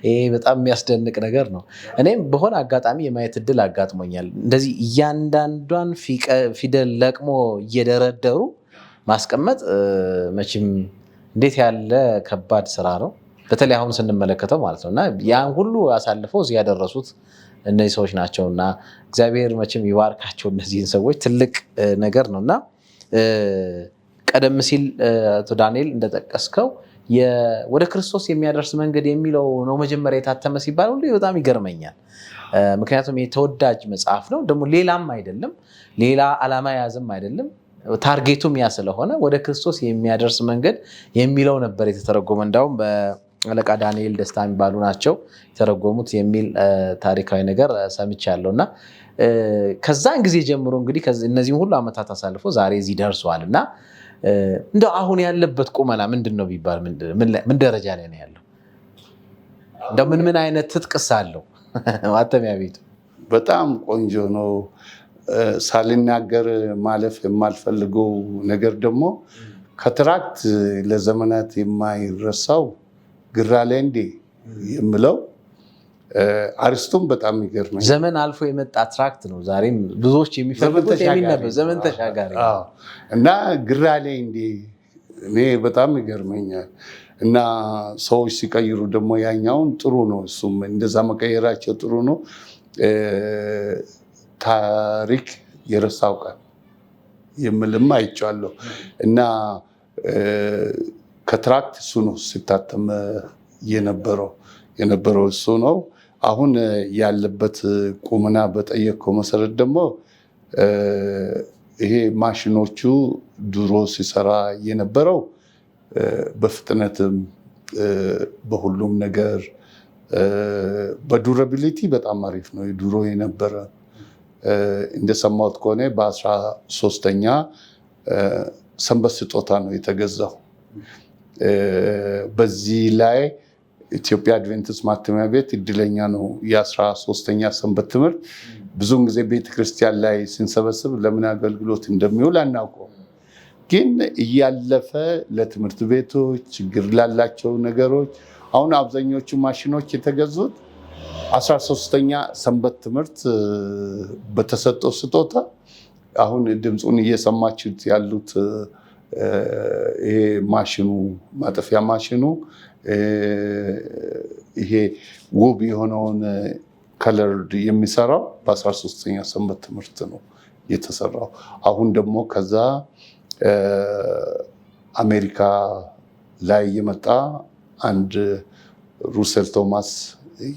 ይሄ በጣም የሚያስደንቅ ነገር ነው። እኔም በሆነ አጋጣሚ የማየት እድል አጋጥሞኛል። እንደዚህ እያንዳንዷን ፊደል ለቅሞ እየደረደሩ ማስቀመጥ መቼም እንዴት ያለ ከባድ ስራ ነው። በተለይ አሁን ስንመለከተው ማለት ነው እና ያን ሁሉ አሳልፈው እዚህ ያደረሱት እነዚህ ሰዎች ናቸው እና እግዚአብሔር መቼም ይባርካቸው እነዚህን ሰዎች። ትልቅ ነገር ነው እና ቀደም ሲል አቶ ዳንኤል እንደጠቀስከው ወደ ክርስቶስ የሚያደርስ መንገድ የሚለው ነው መጀመሪያ የታተመ ሲባል ሁሉ በጣም ይገርመኛል። ምክንያቱም የተወዳጅ መጽሐፍ ነው፣ ደግሞ ሌላም አይደለም፣ ሌላ ዓላማ የያዘም አይደለም። ታርጌቱም ያ ስለሆነ ወደ ክርስቶስ የሚያደርስ መንገድ የሚለው ነበር የተተረጎመ። እንዳውም በአለቃ ዳንኤል ደስታ የሚባሉ ናቸው የተረጎሙት የሚል ታሪካዊ ነገር ሰምቻለሁ እና ከዛን ጊዜ ጀምሮ እንግዲህ እነዚህም ሁሉ ዓመታት አሳልፎ ዛሬ እዚህ ደርሷል እና እንደው አሁን ያለበት ቁመና ምንድን ነው ቢባል ምን ደረጃ ላይ ነው ያለው? እንደው ምን አይነት ትጥቅስ አለው ማተሚያ ቤቱ? በጣም ቆንጆ ነው። ሳልናገር ማለፍ የማልፈልገው ነገር ደግሞ ከትራክት ለዘመናት የማይረሳው ግራሌንዲ የምለው አርስቱም በጣም ይገርመኝ። ዘመን አልፎ የመጣ ትራክት ነው። ዛሬም ብዙዎች የሚፈልጉት የሚነበብ ዘመን ተሻጋሪ እና ግራሌንዲ እኔ በጣም ይገርመኛል። እና ሰዎች ሲቀይሩ ደግሞ ያኛውን ጥሩ ነው፣ እሱም እንደዛ መቀየራቸው ጥሩ ነው። ታሪክ የረሳው ቀን የምልም አይቼዋለሁ። እና ከትራክት እሱ ነው ሲታተም የነበረው እሱ ነው። አሁን ያለበት ቁምና በጠየቀው መሰረት ደግሞ ይሄ ማሽኖቹ ድሮ ሲሰራ የነበረው በፍጥነትም በሁሉም ነገር በዱራቢሊቲ በጣም አሪፍ ነው ድሮ የነበረ። እንደሰማሁት ከሆነ በ13ኛ ሰንበት ስጦታ ነው የተገዛው። በዚህ ላይ ኢትዮጵያ አድቬንቲስት ማተሚያ ቤት እድለኛ ነው። የ13ኛ ሰንበት ትምህርት ብዙውን ጊዜ ቤተክርስቲያን ላይ ስንሰበስብ ለምን አገልግሎት እንደሚውል አናውቀው፣ ግን እያለፈ ለትምህርት ቤቶች ችግር ላላቸው ነገሮች አሁን አብዛኞቹ ማሽኖች የተገዙት 13ኛ ሰንበት ትምህርት በተሰጠው ስጦታ። አሁን ድምፁን እየሰማችሁት ያሉት ይሄ ማሽኑ ማጠፊያ ማሽኑ ይሄ ውብ የሆነውን ከለር የሚሰራው በ13ኛ ሰንበት ትምህርት ነው የተሰራው። አሁን ደግሞ ከዛ አሜሪካ ላይ የመጣ አንድ ሩሰል ቶማስ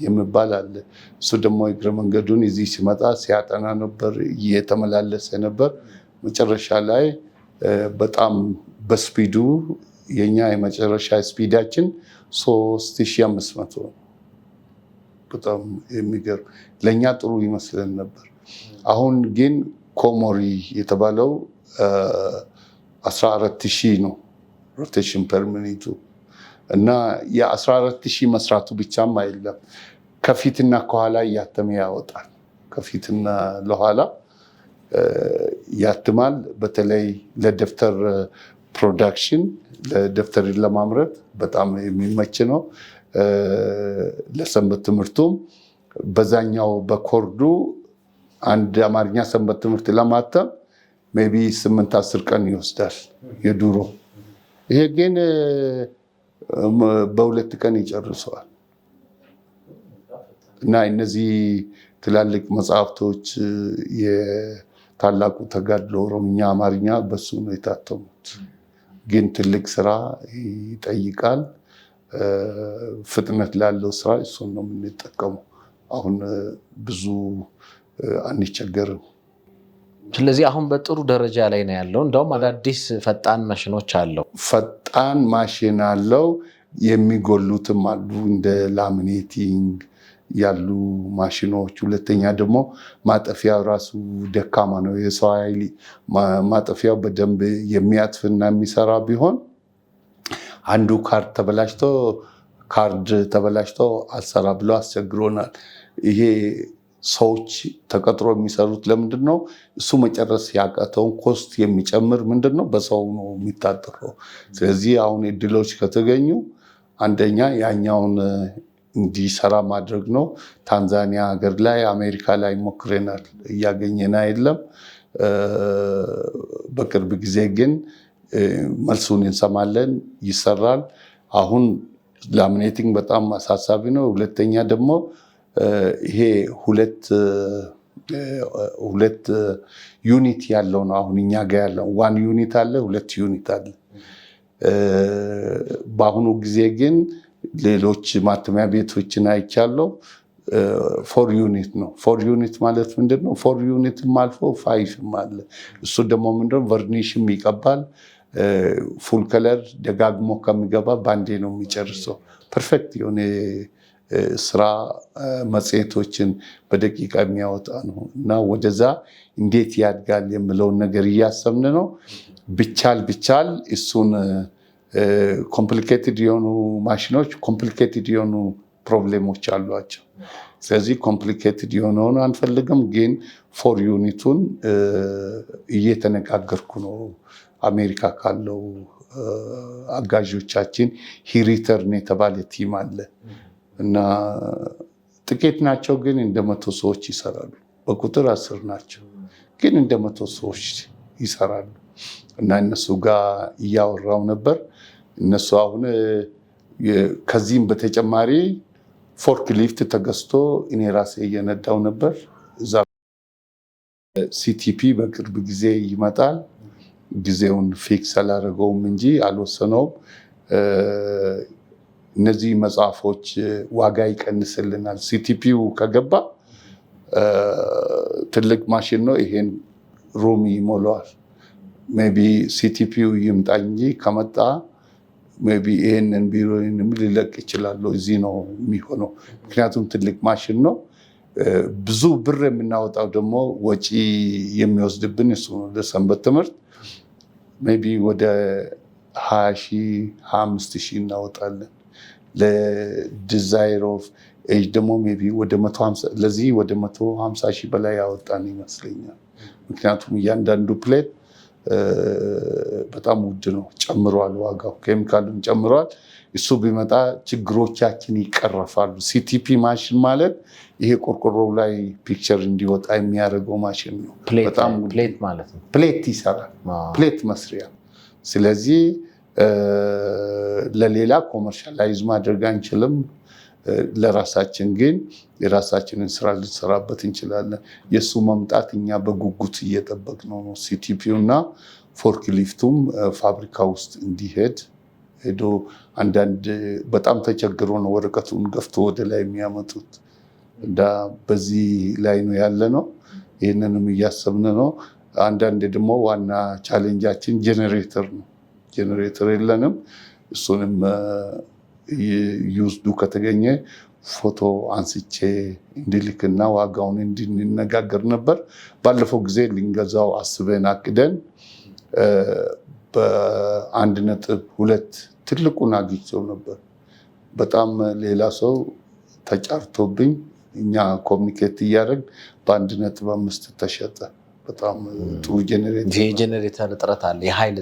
የሚባል አለ። እሱ ደግሞ እግረ መንገዱን እዚህ ሲመጣ ሲያጠና ነበር፣ እየተመላለሰ ነበር። መጨረሻ ላይ በጣም በስፒዱ የኛ የመጨረሻ ስፒዳችን 3500 በጣም የሚገርም ለእኛ ጥሩ ይመስለን ነበር። አሁን ግን ኮሞሪ የተባለው 14000 ነው ሮቴሽን ፐር ሚኒቱ። እና የ14000 መስራቱ ብቻም አይደለም፣ ከፊትና ከኋላ እያተመ ያወጣል። ከፊትና ለኋላ ያትማል። በተለይ ለደብተር ፕሮዳክሽን ለደብተር ለማምረት በጣም የሚመች ነው። ለሰንበት ትምህርቱም በዛኛው በኮርዱ አንድ አማርኛ ሰንበት ትምህርት ለማተም ሜቢ 8-10 ቀን ይወስዳል የድሮ። ይሄ ግን በ2 ቀን ይጨርሰዋል። እና እነዚህ ትላልቅ መጽሐፍቶች የታላቁ ተጋድሎ ኦሮምኛ፣ አማርኛ በሱ ነው የታተሙት። ግን ትልቅ ስራ ይጠይቃል። ፍጥነት ላለው ስራ እሱን ነው የምንጠቀመው። አሁን ብዙ አንቸገርም። ስለዚህ አሁን በጥሩ ደረጃ ላይ ነው ያለው። እንደውም አዳዲስ ፈጣን ማሽኖች አለው። ፈጣን ማሽን አለው። የሚጎሉትም አሉ እንደ ላሚኔቲንግ ያሉ ማሽኖች። ሁለተኛ ደግሞ ማጠፊያው ራሱ ደካማ ነው። የሰው ኃይል ማጠፊያው በደንብ የሚያጥፍና የሚሰራ ቢሆን አንዱ ካርድ ተበላሽቶ አልሰራ ብሎ አስቸግሮናል። ይሄ ሰዎች ተቀጥሮ የሚሰሩት ለምንድን ነው? እሱ መጨረስ ያቃተውን ኮስት የሚጨምር ምንድን ነው? በሰው ነው የሚታጠረው። ስለዚህ አሁን እድሎች ከተገኙ አንደኛ ያኛውን እንዲሰራ ማድረግ ነው። ታንዛኒያ ሀገር ላይ፣ አሜሪካ ላይ ሞክረናል፣ እያገኘን አይደለም። በቅርብ ጊዜ ግን መልሱን እንሰማለን፣ ይሰራል። አሁን ላሚኔቲንግ በጣም አሳሳቢ ነው። ሁለተኛ ደግሞ ይሄ ሁለት ዩኒት ያለው ነው። አሁን እኛ ጋር ያለው 1 ዩኒት አለ፣ 2 ዩኒት አለ። በአሁኑ ጊዜ ግን ሌሎች ማተሚያ ቤቶችን አይቻለው 4 ዩኒት ነው። 4 ዩኒት ማለት ምንድን ነው? 4 ዩኒትም አልፎ 5ም አለ። እሱ ደግሞ ምንድነው? ቨርኒሽም ይቀባል። ፉል ከለር ደጋግሞ ከሚገባ ባንዴ ነው የሚጨርሰው። ፐርፌክት የሆነ ስራ መጽሔቶችን በደቂቃ የሚያወጣ ነው። እና ወደዛ እንዴት ያድጋል የምለውን ነገር እያሰብን ነው። ብቻል እሱን ኮምፕሊኬትድ የሆኑ ማሽኖች ኮምፕሊኬትድ የሆኑ ፕሮብሌሞች አሏቸው። ስለዚህ ኮምፕሊኬትድ የሆነውን አንፈልግም። ግን 4 ዩኒቱን እየተነጋገርኩ ነው አሜሪካ ካለው አጋዦቻችን። ሂሪተርን የተባለ ቲም አለ እና ጥቂት ናቸው፣ ግን እንደ 100 ሰዎች ይሰራሉ። በቁጥር 10 ናቸው፣ ግን እንደ 100 ሰዎች ይሰራሉ። እና እነሱ ጋር እያወራው ነበር። እነሱ አሁን ከዚህም በተጨማሪ ፎርክ ሊፍት ተገዝቶ እኔ ራሴ እየነዳው ነበር። ሲቲፒ በቅርብ ጊዜ ይመጣል። ጊዜውን ፊክስ አላደረገውም እንጂ አልወሰነውም። እነዚህ መጽሐፎች ዋጋ ይቀንስልናል። ሲቲፒው ከገባ ትልቅ ማሽን ነው። ይሄን ሩም ይሞላዋል። ሜይ ቢ ሲቲፒው ይምጣ እንጂ ከመጣ ሜይ ቢ ይሄንን ቢሮንም ሊለቅ ይችላል። እዚህ ነው የሚሆነው። ምክንያቱም ትልቅ ማሽን ነው። ብዙ ብር የምናወጣው ደግሞ ወጪ የሚወስድብን እሱ ነው። ለሰንበት ትምህርት ሜይ ቢ ወደ 20,000 25,000 እናወጣለን። ለዲዛይር ኦፍ ኤጅ ደግሞ ሜይ ቢ ወደ 150 ለዚህ ወደ 150,000 በላይ ያወጣን ይመስለኛል። ምክንያቱም እያንዳንዱ ፕሌት በጣም ውድ ነው፣ ጨምሯል። ዋጋው ኬሚካሉን ጨምሯል። እሱ ቢመጣ ችግሮቻችን ይቀረፋሉ። ሲቲፒ ማሽን ማለት ይሄ ቆርቆሮው ላይ ፒክቸር እንዲወጣ የሚያደርገው ማሽን ነው። በጣም ፕሌት ማለት ነው። ፕሌት ይሰራል፣ ፕሌት መስሪያ። ስለዚህ ለሌላ ኮመርሻላይዝ ማድረግ አንችልም። ለራሳችን ግን የራሳችንን ስራ ልንሰራበት እንችላለን። የእሱ መምጣት እኛ በጉጉት እየጠበቅነው ነው። ሲቲፒው እና ፎርክሊፍቱም ፋብሪካ ውስጥ እንዲሄድ ሄዶ አንዳንድ በጣም ተቸግሮ ነው ወረቀቱን ገፍቶ ወደ ላይ የሚያመጡት። በዚህ ላይ ነው ያለ ነው። ይህንንም እያሰብን ነው። አንዳንድ ደግሞ ዋና ቻሌንጃችን ጄኔሬተር ነው። ጄኔሬተር የለንም። እሱንም ዩዝዱ ከተገኘ ፎቶ አንስቼ እንዲልክና ዋጋውን እንድንነጋገር ነበር። ባለፈው ጊዜ ልንገዛው አስበን አቅደን በ1.2 ትልቁን አግኝቼው ነበር። በጣም ሌላ ሰው ተጫርቶብኝ እኛ ኮሚኒኬት እያደረግን በ1.5 ተሸጠ። በጣም ጥሩ ጄኔሬተር እጥረት አለ፣ የኃይል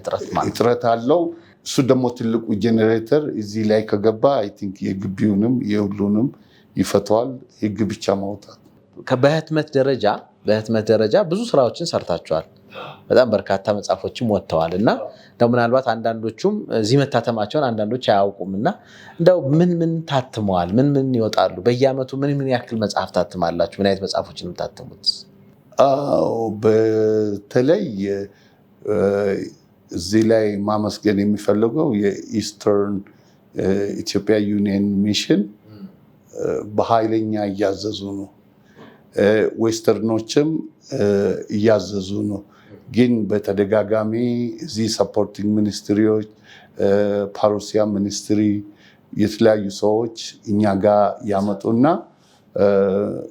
እጥረት አለው። እሱ ደግሞ ትልቁ ጄኔሬተር እዚህ ላይ ከገባ አይ ቲንክ የግቢውንም የሁሉንም ይፈተዋል። ህግ ብቻ ማውጣት። በህትመት ደረጃ ብዙ ስራዎችን ሰርታችኋል። በጣም በርካታ መጽሐፎችም ወጥተዋል እና እንደው ምናልባት አንዳንዶቹም እዚህ መታተማቸውን አንዳንዶች አያውቁም እና እንደው ምን ታትመዋል? ምን ይወጣሉ? በየአመቱ ምን ያክል መጽሐፍ ታትማላችሁ? ምን አይነት መጽሐፎችን የምታትሙት? በተለይ እዚህ ላይ ማመስገን የሚፈልገው የኢስተርን ኢትዮጵያ ዩኒየን ሚሽን በኃይለኛ እያዘዙ ነው። ዌስተርኖችም እያዘዙ ነው። ግን በተደጋጋሚ እዚህ ሰፖርቲንግ ሚኒስትሪዎች፣ ፓሮሲያ ሚኒስትሪ የተለያዩ ሰዎች እኛ ጋር ያመጡና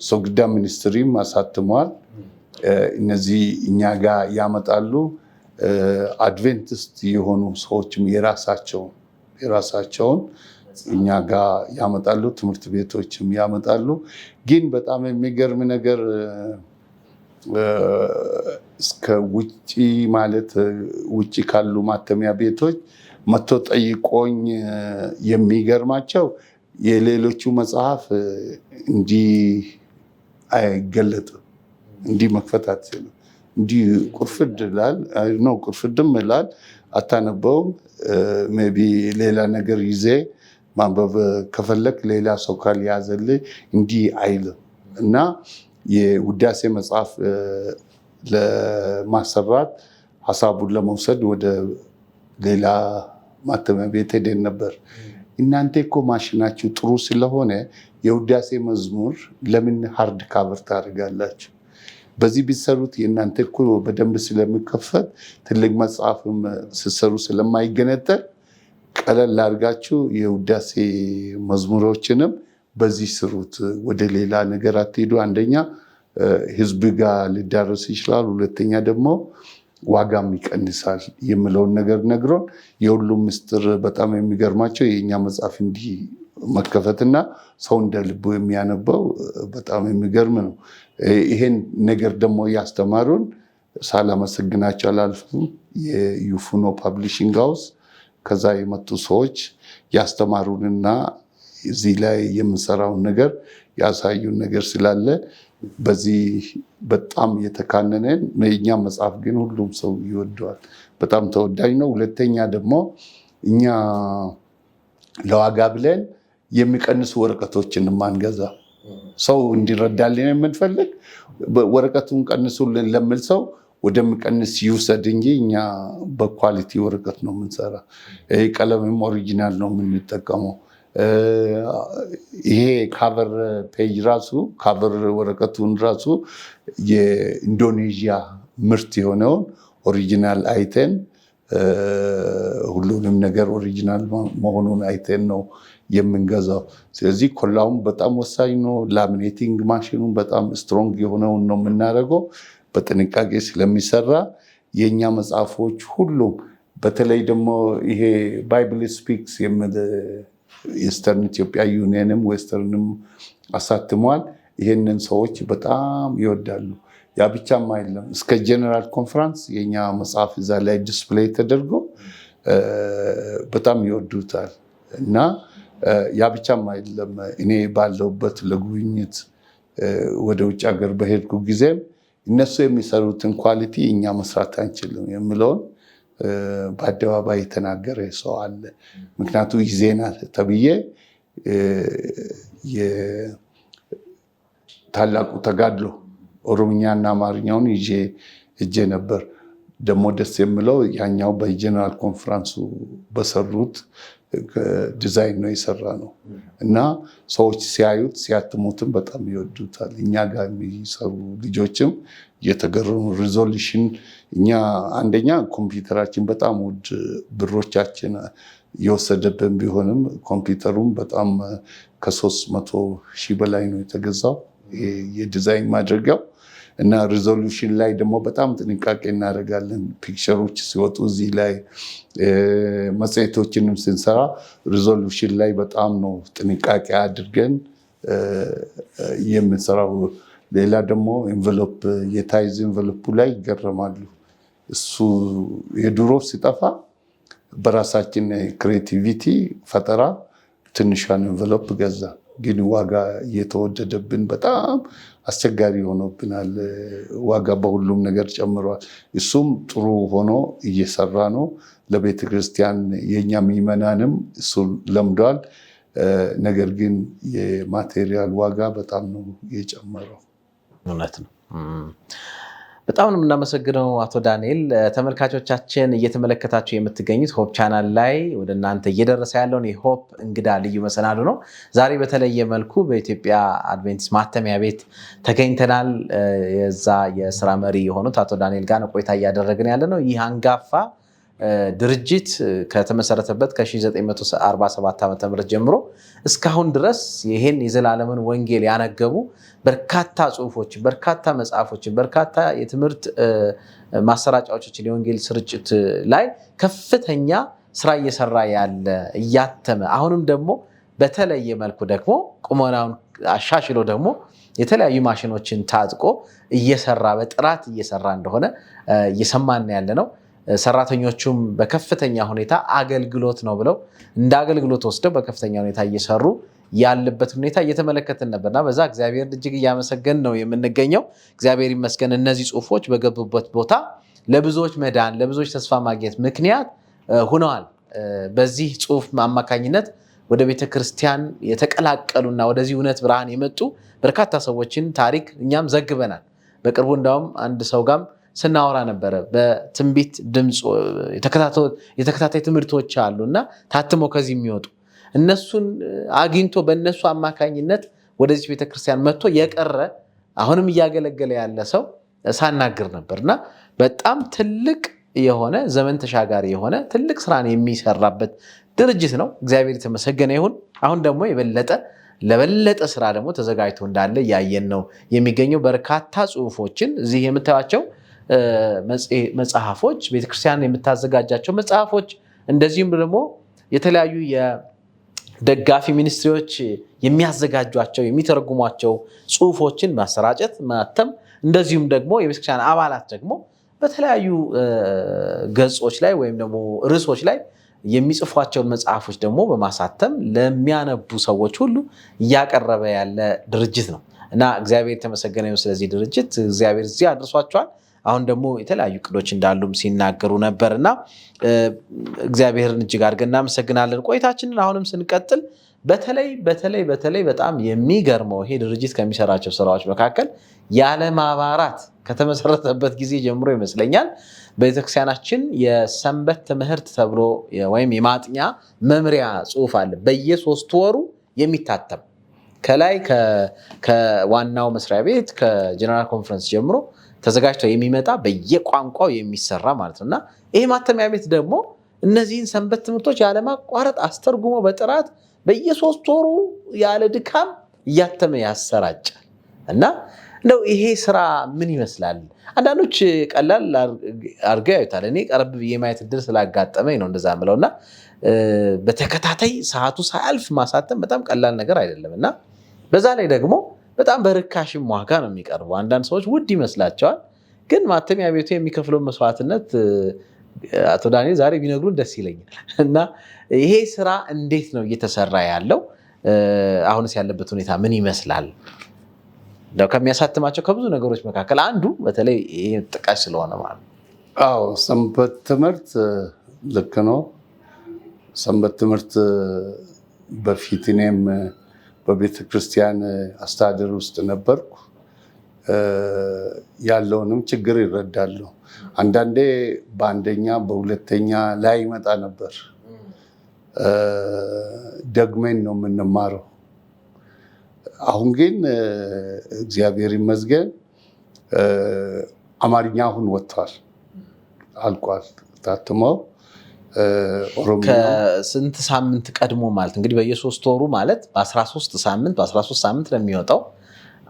ሶግዳ ሚኒስትሪም አሳትመዋል። እነዚህ እኛ ጋር ያመጣሉ። አድቬንቲስት የሆኑ ሰዎችም የራሳቸውን እኛ ጋር ያመጣሉ። ትምህርት ቤቶችም ያመጣሉ። ግን በጣም የሚገርም ነገር እስከ ውጭ ማለት ውጭ ካሉ ማተሚያ ቤቶች መጥቶ ጠይቆኝ የሚገርማቸው የሌሎቹ መጽሐፍ እንዲህ አይገለጥም፣ እንዲህ መክፈት አትችልም፣ እንዲህ ቁርፍድም ይላል፣ አታነበውም። ሜይ ቢ ሌላ ነገር ይዜ ማንበብ ከፈለክ ሌላ ሰው ካልያዘልህ እንዲህ አይልም እና የውዳሴ መጽሐፍ ለማሰራት ሀሳቡን ለመውሰድ ወደ ሌላ ማተሚያ ቤት ሄደን ነበር። እናንተ እኮ ማሽናችሁ ጥሩ ስለሆነ የውዳሴ መዝሙር ለምን ሃርድ ካቨር ታደርጋላችሁ? በዚህ ቢሰሩት የእናንተ እኮ በደንብ ስለሚከፈት ትልቅ መጽሐፍም ስትሰሩ ስለማይገነጠል ቀለል አድርጋችሁ የውዳሴ መዝሙሮችንም በዚህ ስሩት፣ ወደ ሌላ ነገር አትሄዱ። አንደኛ ህዝብ ጋር ሊዳረስ ይችላል፣ ሁለተኛ ደግሞ ዋጋም ይቀንሳል የሚለውን ነገር ነግሮን የሁሉም ምስጢር በጣም የሚገርማቸው የእኛ መጽሐፍ እንዲህ መከፈትና ሰው እንደ ልቡ የሚያነበው በጣም የሚገርም ነው። ይሄን ነገር ደግሞ ያስተማሩን ሳላመሰግናቸው አላልፍም። የዩፉኖ ፐብሊሽንግ ሃውስ ከዛ የመጡ ሰዎች ያስተማሩንና እዚህ ላይ የምንሰራውን ነገር ያሳዩን ነገር ስላለ በዚህ በጣም የተካነነን። የእኛ መጽሐፍ ግን ሁሉም ሰው ይወደዋል፣ በጣም ተወዳጅ ነው። ሁለተኛ ደግሞ እኛ ለዋጋ ብለን የሚቀንሱ ወረቀቶችን ማንገዛ። ሰው እንዲረዳልን የምንፈልግ ወረቀቱን ቀንሱልን ለሚል ሰው ወደሚቀንስ ይውሰድ እንጂ እኛ በኳሊቲ ወረቀት ነው የምንሰራ። ቀለምም ኦሪጂናል ነው የምንጠቀመው። ይሄ ካቨር ፔጅ ራሱ ካቨር ወረቀቱን ራሱ የኢንዶኔዥያ ምርት የሆነውን ኦሪጂናል አይተን ሁሉንም ነገር ኦሪጂናል መሆኑን አይተን ነው የምንገዛው። ስለዚህ ኮላውም በጣም ወሳኝ ነው። ላሚኔቲንግ ማሽኑን በጣም ስትሮንግ የሆነውን ነው የምናደርገው። በጥንቃቄ ስለሚሰራ የእኛ መጽሐፎች ሁሉም በተለይ ደግሞ ይሄ ባይብል ስፒክስ የሚል ኢስተርን ኢትዮጵያ ዩኒየንም ዌስተርንም አሳትሟል። ይሄንን ሰዎች በጣም ይወዳሉ። ያ ብቻም አይደለም፣ እስከ ጀነራል ኮንፈረንስ የኛ መጽሐፍ እዛ ላይ ዲስፕሌይ ተደርጎ በጣም ይወዱታል። እና ያ ብቻም አይደለም፣ እኔ ባለውበት ለጉብኝት ወደ ውጭ ሀገር በሄድኩ ጊዜም እነሱ የሚሰሩትን ኳሊቲ እኛ መስራት አንችልም የሚለውን በአደባባይ የተናገረ ሰው አለ። ምክንያቱ ዜና ተብዬ የታላቁ ተጋድሎ ኦሮምኛና አማርኛውን ይዤ እጄ ነበር። ደግሞ ደስ የሚለው ያኛው በጀነራል ኮንፈረንሱ በሰሩት ዲዛይን ነው የሰራ ነው እና ሰዎች ሲያዩት ሲያትሙትም በጣም ይወዱታል። እኛ ጋር የሚሰሩ ልጆችም የተገረሙ ሪዞሉሽን እኛ አንደኛ ኮምፒውተራችን በጣም ውድ ብሮቻችን የወሰደብን ቢሆንም ኮምፒውተሩም በጣም ከ300,000 በላይ ነው የተገዛው የዲዛይን ማድረጊያው እና ሪዞሉሽን ላይ ደግሞ በጣም ጥንቃቄ እናደርጋለን። ፒክቸሮች ሲወጡ እዚህ ላይ መጽሔቶችንም ስንሰራ ሪዞሉሽን ላይ በጣም ነው ጥንቃቄ አድርገን የምንሰራው። ሌላ ደግሞ ኤንቨሎፕ የታይዝ ኤንቨሎፑ ላይ ይገረማሉ። እሱ የድሮ ሲጠፋ በራሳችን ክሬቲቪቲ ፈጠራ ትንሿን ኤንቨሎፕ ገዛ። ግን ዋጋ እየተወደደብን በጣም አስቸጋሪ ሆኖብናል። ዋጋ በሁሉም ነገር ጨምሯል። እሱም ጥሩ ሆኖ እየሰራ ነው። ለቤተክርስቲያን የኛ ምዕመናንም እሱ ለምዷል። ነገር ግን የማቴሪያል ዋጋ በጣም ነው የጨመረው። እውነት ነው። በጣም ነው የምናመሰግነው አቶ ዳንኤል። ተመልካቾቻችን እየተመለከታችሁ የምትገኙት ሆፕ ቻናል ላይ ወደ እናንተ እየደረሰ ያለውን የሆፕ እንግዳ ልዩ መሰናዶ ነው። ዛሬ በተለየ መልኩ በኢትዮጵያ አድቬንቲስት ማተሚያ ቤት ተገኝተናል። የዛ የስራ መሪ የሆኑት አቶ ዳንኤል ጋር ቆይታ እያደረግን ያለ ነው። ይህ አንጋፋ ድርጅት ከተመሰረተበት ከ1947 ዓ.ም ጀምሮ እስካሁን ድረስ ይህን የዘላለምን ወንጌል ያነገቡ በርካታ ጽሁፎችን፣ በርካታ መጽሐፎችን፣ በርካታ የትምህርት ማሰራጫዎችን የወንጌል ስርጭት ላይ ከፍተኛ ስራ እየሰራ ያለ እያተመ አሁንም ደግሞ በተለየ መልኩ ደግሞ ቁመናውን አሻሽሎ ደግሞ የተለያዩ ማሽኖችን ታጥቆ እየሰራ በጥራት እየሰራ እንደሆነ እየሰማን ያለ ነው። ሰራተኞቹም በከፍተኛ ሁኔታ አገልግሎት ነው ብለው እንደ አገልግሎት ወስደው በከፍተኛ ሁኔታ እየሰሩ ያለበት ሁኔታ እየተመለከትን ነበርና በዛ እግዚአብሔር እጅግ እያመሰገን ነው የምንገኘው። እግዚአብሔር ይመስገን። እነዚህ ጽሁፎች በገቡበት ቦታ ለብዙዎች መዳን፣ ለብዙዎች ተስፋ ማግኘት ምክንያት ሆነዋል። በዚህ ጽሁፍ አማካኝነት ወደ ቤተክርስቲያን የተቀላቀሉና ወደዚህ እውነት ብርሃን የመጡ በርካታ ሰዎችን ታሪክ እኛም ዘግበናል። በቅርቡ እንዳውም አንድ ሰው ጋም ስናወራ ነበረ። በትንቢት ድምፅ የተከታታይ ትምህርቶች አሉና ታትመው ከዚህ የሚወጡ እነሱን አግኝቶ በእነሱ አማካኝነት ወደዚህ ቤተክርስቲያን መጥቶ የቀረ አሁንም እያገለገለ ያለ ሰው ሳናግር ነበርና በጣም ትልቅ የሆነ ዘመን ተሻጋሪ የሆነ ትልቅ ስራን የሚሰራበት ድርጅት ነው። እግዚአብሔር የተመሰገነ ይሁን። አሁን ደግሞ ለበለጠ ስራ ደግሞ ተዘጋጅቶ እንዳለ እያየን ነው የሚገኘው። በርካታ ጽሁፎችን እዚህ የምታዩቸው መጽሐፎች፣ ቤተክርስቲያን የምታዘጋጃቸው መጽሐፎች፣ እንደዚሁም ደግሞ የተለያዩ የደጋፊ ሚኒስትሪዎች የሚያዘጋጇቸው የሚተረጉሟቸው ጽሁፎችን ማሰራጨት፣ ማተም፣ እንደዚሁም ደግሞ የቤተክርስቲያን አባላት ደግሞ በተለያዩ ገጾች ላይ ወይም ደግሞ ርዕሶች ላይ የሚጽፏቸውን መጽሐፎች ደግሞ በማሳተም ለሚያነቡ ሰዎች ሁሉ እያቀረበ ያለ ድርጅት ነው እና እግዚአብሔር የተመሰገነ ይሁን። ስለዚህ ድርጅት እግዚአብሔር እዚህ አድርሷቸዋል። አሁን ደግሞ የተለያዩ እቅዶች እንዳሉም ሲናገሩ ነበርና እግዚአብሔርን እጅግ አድርገን እናመሰግናለን። ቆይታችንን አሁንም ስንቀጥል በተለይ በጣም የሚገርመው ይሄ ድርጅት ከሚሰራቸው ስራዎች መካከል ያለማባራት ከተመሰረተበት ጊዜ ጀምሮ ይመስለኛል በቤተክርስቲያናችን የሰንበት ትምህርት ተብሎ ወይም የማጥኛ መምሪያ ጽሑፍ አለ በየ3 ወሩ የሚታተም ከላይ ከዋናው መስሪያ ቤት ከጀነራል ኮንፈረንስ ጀምሮ ተዘጋጅቶ የሚመጣ በየቋንቋው የሚሰራ ማለት ነውና ይሄ ማተሚያ ቤት ደግሞ እነዚህን ሰንበት ትምህርቶች ያለማቋረጥ አስተርጉሞ በጥራት በየ3 ወሩ ያለ ድካም እያተመ ያሰራጫል እና እንደው ይሄ ስራ ምን ይመስላል? አንዳንዶች ቀላል አድርገው ያዩታል። እኔ ቀረብ ብዬ ማየት እድል ስላጋጠመኝ ነው እንደዛ የምለውና በተከታታይ ሰዓቱ ሳያልፍ ማሳተም በጣም ቀላል ነገር አይደለም እና በዛ ላይ ደግሞ በጣም በርካሽም ዋጋ ነው የሚቀርበው። አንዳንድ ሰዎች ውድ ይመስላቸዋል፣ ግን ማተሚያ ቤቱ የሚከፍለው መስዋዕትነት አቶ ዳንኤል ዛሬ ቢነግሩን ደስ ይለኛል እና ይሄ ስራ እንዴት ነው እየተሰራ ያለው? አሁንስ ያለበት ሁኔታ ምን ይመስላል? ከሚያሳትማቸው ከብዙ ነገሮች መካከል አንዱ በተለይ ይሄ ጥቃሽ ስለሆነ ማለት ነው። አዎ ሰንበት ትምህርት ልክ ነው። ሰንበት ትምህርት በፊት እኔም በቤተ ክርስቲያን አስተዳደር ውስጥ ነበርኩ። ያለውንም ችግር ይረዳሉ። አንዳንዴ በአንደኛ በሁለተኛ ላይ ይመጣ ነበር። ደግመን ነው የምንማረው። አሁን ግን እግዚአብሔር ይመስገን አማርኛ አሁን ወጥቷል፣ አልቋል ታትመው። ከስንት ሳምንት ቀድሞ ማለት እንግዲህ በየ3 ወሩ ማለት በ13 ሳምንት ነው የሚወጣው።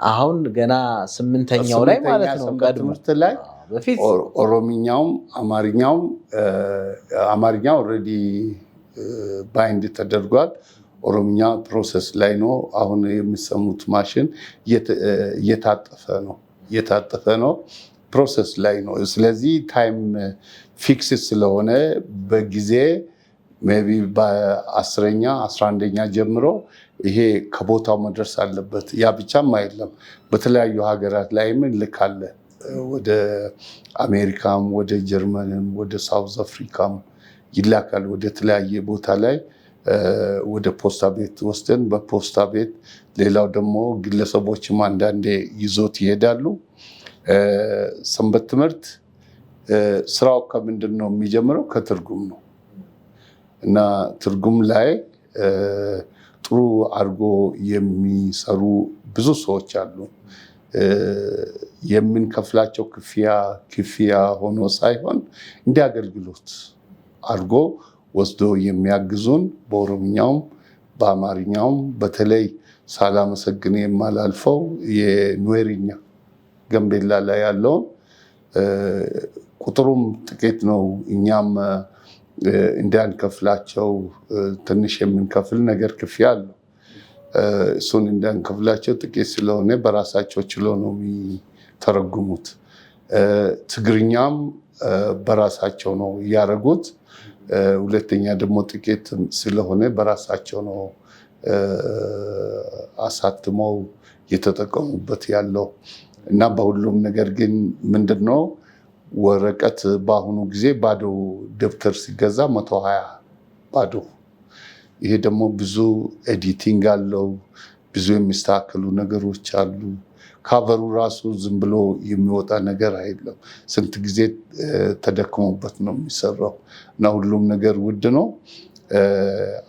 አሁን ገና 8ኛው ላይ ማለት ነው ቀድሞ ላይ በፊት ኦሮምኛውም አማርኛው ኦልሬዲ ባይንድ ተደርጓል። ኦሮምኛ ፕሮሰስ ላይ ነው። አሁን የሚሰሙት ማሽን እየታጠፈ ነው፣ ፕሮሰስ ላይ ነው። ስለዚህ ታይም ፊክስ ስለሆነ በጊዜ ሜይ ቢ በ10ኛ 11ኛ ጀምሮ ይሄ ከቦታው መድረስ አለበት። ያ ብቻም አይደለም፣ በተለያዩ ሀገራት ላይም እንልካለን። ወደ አሜሪካም፣ ወደ ጀርመንም፣ ወደ ሳውዝ አፍሪካም ይላካል። ወደ ተለያየ ቦታ ላይ ወደ ፖስታ ቤት ወስደን በፖስታ ቤት፣ ሌላው ደግሞ ግለሰቦችም አንዳንዴ ይዞት ይሄዳሉ። ሰንበት ትምህርት ስራው ከምንድን ነው የሚጀምረው? ከትርጉም ነው እና ትርጉም ላይ ጥሩ አድርጎ የሚሰሩ ብዙ ሰዎች አሉ። የምንከፍላቸው ክፍያ ሆኖ ሳይሆን እንደ አገልግሎት አድርጎ ወስዶ የሚያግዙን በኦሮምኛውም በአማርኛውም በተለይ ሳላመሰግን የማላልፈው የኑዌሪኛ ገንቤላ ላይ ያለውን ቁጥሩም ጥቂት ነው። እኛም እንዳንከፍላቸው ትንሽ የምንከፍል ነገር ክፍያ አለው። እሱን እንዳንከፍላቸው ጥቂት ስለሆነ በራሳቸው ችሎ ነው የሚተረጉሙት። ትግርኛም በራሳቸው ነው እያደረጉት። ሁለተኛ ደግሞ ጥቂት ስለሆነ በራሳቸው ነው አሳትመው የተጠቀሙበት ያለው እና በሁሉም ነገር ግን ምንድነው ወረቀት በአሁኑ ጊዜ ባዶ ደብተር ሲገዛ 120 ባዶ። ይሄ ደግሞ ብዙ ኤዲቲንግ አለው፣ ብዙ የሚስተካከሉ ነገሮች አሉ። ካቨሩ ራሱ ዝም ብሎ የሚወጣ ነገር አይደለም። ስንት ጊዜ ተደክሞበት ነው የሚሰራው እና ሁሉም ነገር ውድ ነው።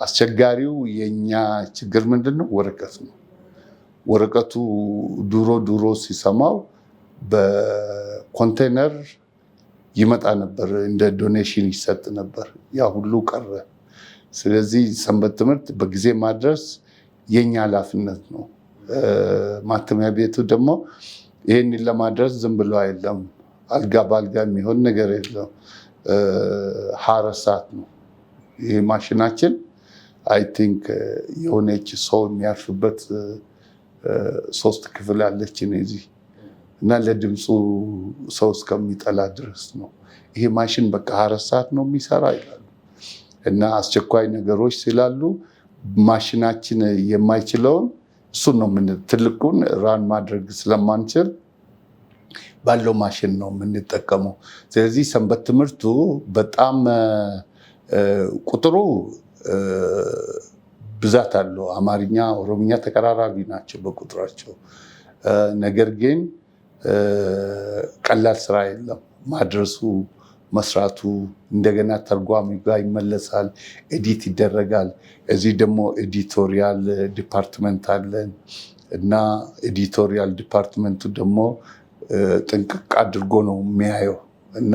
አስቸጋሪው የኛ ችግር ምንድነው? ወረቀት ነው። ወረቀቱ ድሮ ሲሰማው በኮንቴነር ይመጣ ነበር፣ እንደ ዶኔሽን ይሰጥ ነበር። ያ ሁሉ ቀረ። ስለዚህ ሰንበት ትምህርት በጊዜ ማድረስ የኛ ኃላፊነት ነው። ማተሚያ ቤቱ ደግሞ ይህንን ለማድረስ ዝም ብሎ አይደለም፣ አልጋ በአልጋ የሚሆን ነገር የለም። 24 ሰዓት ነው ይሄ ማሽናችን። አይ ቲንክ የሆነች ሰው የሚያርፍበት 3 ክፍል አለችን እዚህ እና ለድምፁ ሰው እስከሚጠላ ድረስ ነው። ይሄ ማሽን በቃ 24 ሰዓት ነው የሚሰራ ይላሉ። እና አስቸኳይ ነገሮች ስላሉ ማሽናችን የማይችለውን እሱን ነው ትልቁን ራን ማድረግ ስለማንችል ባለው ማሽን ነው የምንጠቀመው። ስለዚህ ሰንበት ትምህርቱ በጣም ቁጥሩ ብዛት አለው። አማርኛ፣ ኦሮምኛ ተቀራራቢ ናቸው በቁጥራቸው። ነገር ግን ቀላል ስራ የለም ማድረሱ፣ መስራቱ። እንደገና ተርጓሚ ጋር ይመለሳል፣ ኤዲት ይደረጋል። እዚህ ደግሞ ኤዲቶሪያል ዲፓርትመንት አለን እና ኤዲቶሪያል ዲፓርትመንቱ ደግሞ ጥንቅቅ አድርጎ ነው የሚያየው እና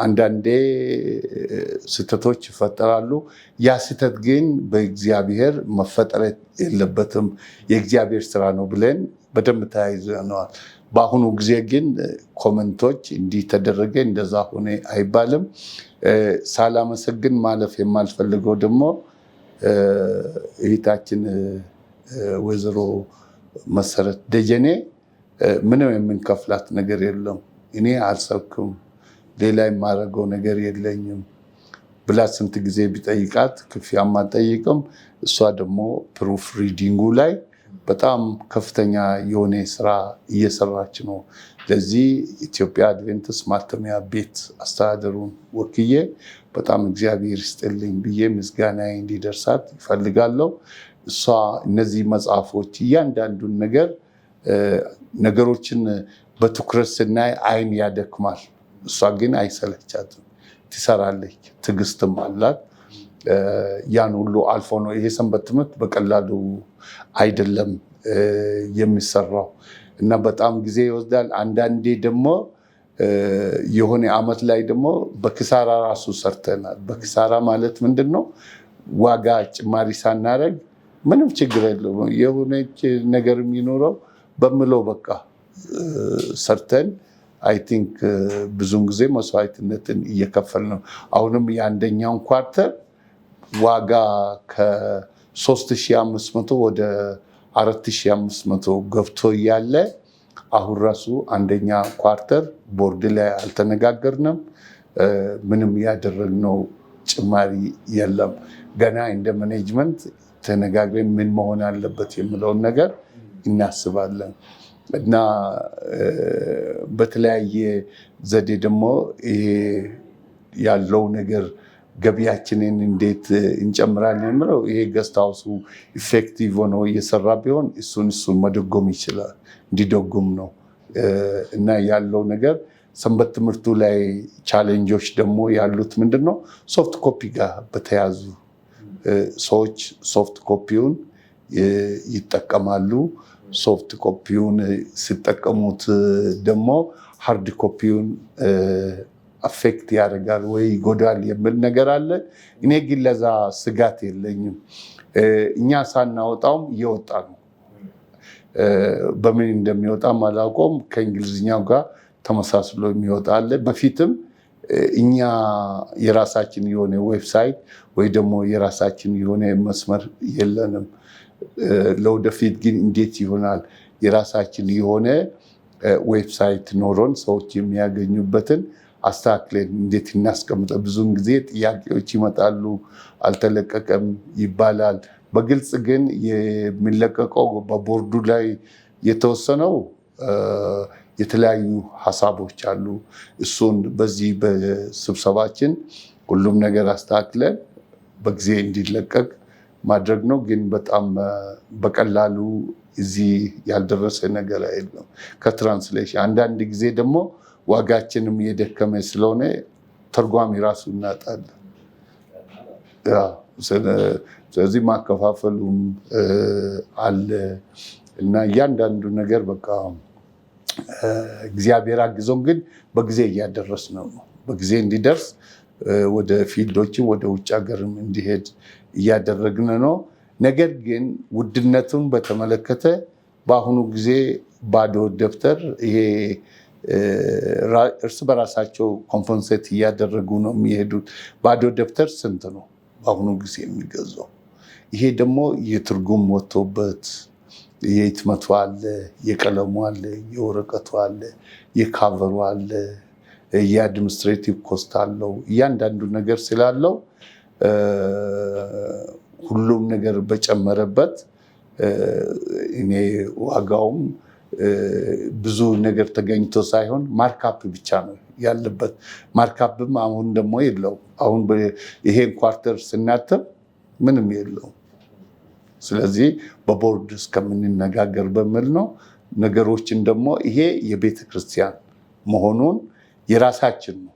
አንዳንዴ ስህተቶች ይፈጠራሉ። ያ ስህተት ግን በእግዚአብሔር መፈጠር የለበትም፣ የእግዚአብሔር ስራ ነው ብለን በደንብ ተያይዘነዋል። በአሁኑ ጊዜ ግን ኮመንቶች እንዲህ ተደረገ እንደዛ ሆነ አይባልም። ሳላመሰግን ማለፍ የማልፈልገው ደግሞ እህታችን ወይዘሮ መሰረት ደጀኔ ምንም የምንከፍላት ነገር የለም፣ እኔ አልሰብክም፣ ሌላ የማደርገው ነገር የለኝም ብላ ስንት ጊዜ ቢጠይቃት ክፍያም አልጠይቅም። እሷ ደግሞ ፕሩፍ ሪዲንጉ ላይ በጣም ከፍተኛ የሆነ ስራ እየሰራች ነው። ለዚህ ኢትዮጵያ አድቬንቲስት ማተሚያ ቤት አስተዳደሩን ወክዬ በጣም እግዚአብሔር ይስጥልኝ ብዬ ምስጋናዬ እንዲደርሳት ይፈልጋለሁ። እሷ እነዚህ መጽሐፎች እያንዳንዱን ነገሮችን በትኩረት ስናይ አይን ያደክማል። እሷ ግን አይሰለቻትም፣ ትሰራለች፣ ትዕግስትም አላት። ያን ሁሉ አልፎ ነው ይሄ ሰንበት ትምህርት በቀላሉ አይደለም የሚሰራው እና በጣም ጊዜ ይወስዳል። አንዳንዴ ደግሞ የሆነ አመት ላይ ደግሞ በኪሳራ ራሱ ሰርተናል። በኪሳራ ማለት ምንድን ነው? ዋጋ ጭማሪ ሳናረግ ምንም ችግር የለውም የሆነች ነገር የሚኖረው በምለው በቃ ሰርተን አይ ቲንክ ብዙውን ጊዜ መስዋዕትነትን እየከፈል ነው። አሁንም የአንደኛውን ኳርተር ዋጋ ከ3500 ወደ 4500 ገብቶ እያለ አሁን ራሱ አንደኛ ኳርተር ቦርድ ላይ አልተነጋገርንም። ምንም ያደረግነው ጭማሪ የለም። ገና እንደ ማኔጅመንት ተነጋግረን ምን መሆን አለበት የሚለውን ነገር እናስባለን እና በተለያየ ዘዴ ደግሞ ይሄ ያለው ነገር ገቢያችንን እንዴት እንጨምራለን የምለው ይሄ ገስት ሃውሱ ኢፌክቲቭ ሆኖ እየሰራ ቢሆን እሱን መደጎም ይችላል፣ እንዲደጉም ነው እና ያለው ነገር ሰንበት ትምህርቱ ላይ ቻሌንጆች ደግሞ ያሉት ምንድን ነው? ሶፍት ኮፒ ጋር በተያዙ ሰዎች ሶፍት ኮፒውን ይጠቀማሉ። ሶፍት ኮፒውን ሲጠቀሙት ደግሞ ሃርድ ኮፒውን አፌክት ያደርጋል ወይ ይጎዳል የሚል ነገር አለ። እኔ ግን ለዛ ስጋት የለኝም። እኛ ሳናወጣውም እየወጣ ነው። በምን እንደሚወጣም አላውቀውም። ከእንግሊዝኛው ጋር ተመሳስሎ የሚወጣ አለ። በፊትም እኛ የራሳችን የሆነ ዌብሳይት ወይ ደግሞ የራሳችን የሆነ መስመር የለንም። ለወደፊት ግን እንዴት ይሆናል የራሳችን የሆነ ዌብሳይት ኖሮን ሰዎች የሚያገኙበትን አስተካክለን እንዴት እናስቀምጠ። ብዙውን ጊዜ ጥያቄዎች ይመጣሉ፣ አልተለቀቀም ይባላል። በግልጽ ግን የሚለቀቀው በቦርዱ ላይ የተወሰነው የተለያዩ ሀሳቦች አሉ። እሱን በዚህ በስብሰባችን ሁሉም ነገር አስተካክለን በጊዜ እንዲለቀቅ ማድረግ ነው። ግን በጣም በቀላሉ እዚህ ያልደረሰ ነገር የለም። ከትራንስሌሽን አንዳንድ ጊዜ ደግሞ ዋጋችንም እየደከመ ስለሆነ ተርጓሚ ራሱ እናጣለን። ስለዚህ ማከፋፈሉም አለ እና እያንዳንዱ ነገር በቃ እግዚአብሔር አግዞን ግን በጊዜ እያደረስ ነው። በጊዜ እንዲደርስ ወደ ፊልዶችም ወደ ውጭ ሀገርም እንዲሄድ እያደረግን ነው። ነገር ግን ውድነቱን በተመለከተ በአሁኑ ጊዜ ባዶ ደብተር ይሄ እርስ በራሳቸው ኮምፐንሴት እያደረጉ ነው የሚሄዱት። ባዶ ደብተር ስንት ነው በአሁኑ ጊዜ የሚገዛው? ይሄ ደግሞ የትርጉም ወጥቶበት የህትመቱ አለ፣ የቀለሙ አለ፣ የወረቀቱ አለ፣ የካቨሩ አለ፣ የአድሚኒስትሬቲቭ ኮስት አለው። እያንዳንዱ ነገር ስላለው ሁሉም ነገር በጨመረበት እኔ ዋጋውም ብዙ ነገር ተገኝቶ ሳይሆን ማርካፕ ብቻ ነው ያለበት። ማርካፕም አሁን ደግሞ የለው። አሁን ይሄን ኳርተር ስናተም ምንም የለው። ስለዚህ በቦርድ እስከምንነጋገር በሚል ነው። ነገሮችን ደግሞ ይሄ የቤተ ክርስቲያን መሆኑን የራሳችን ነው።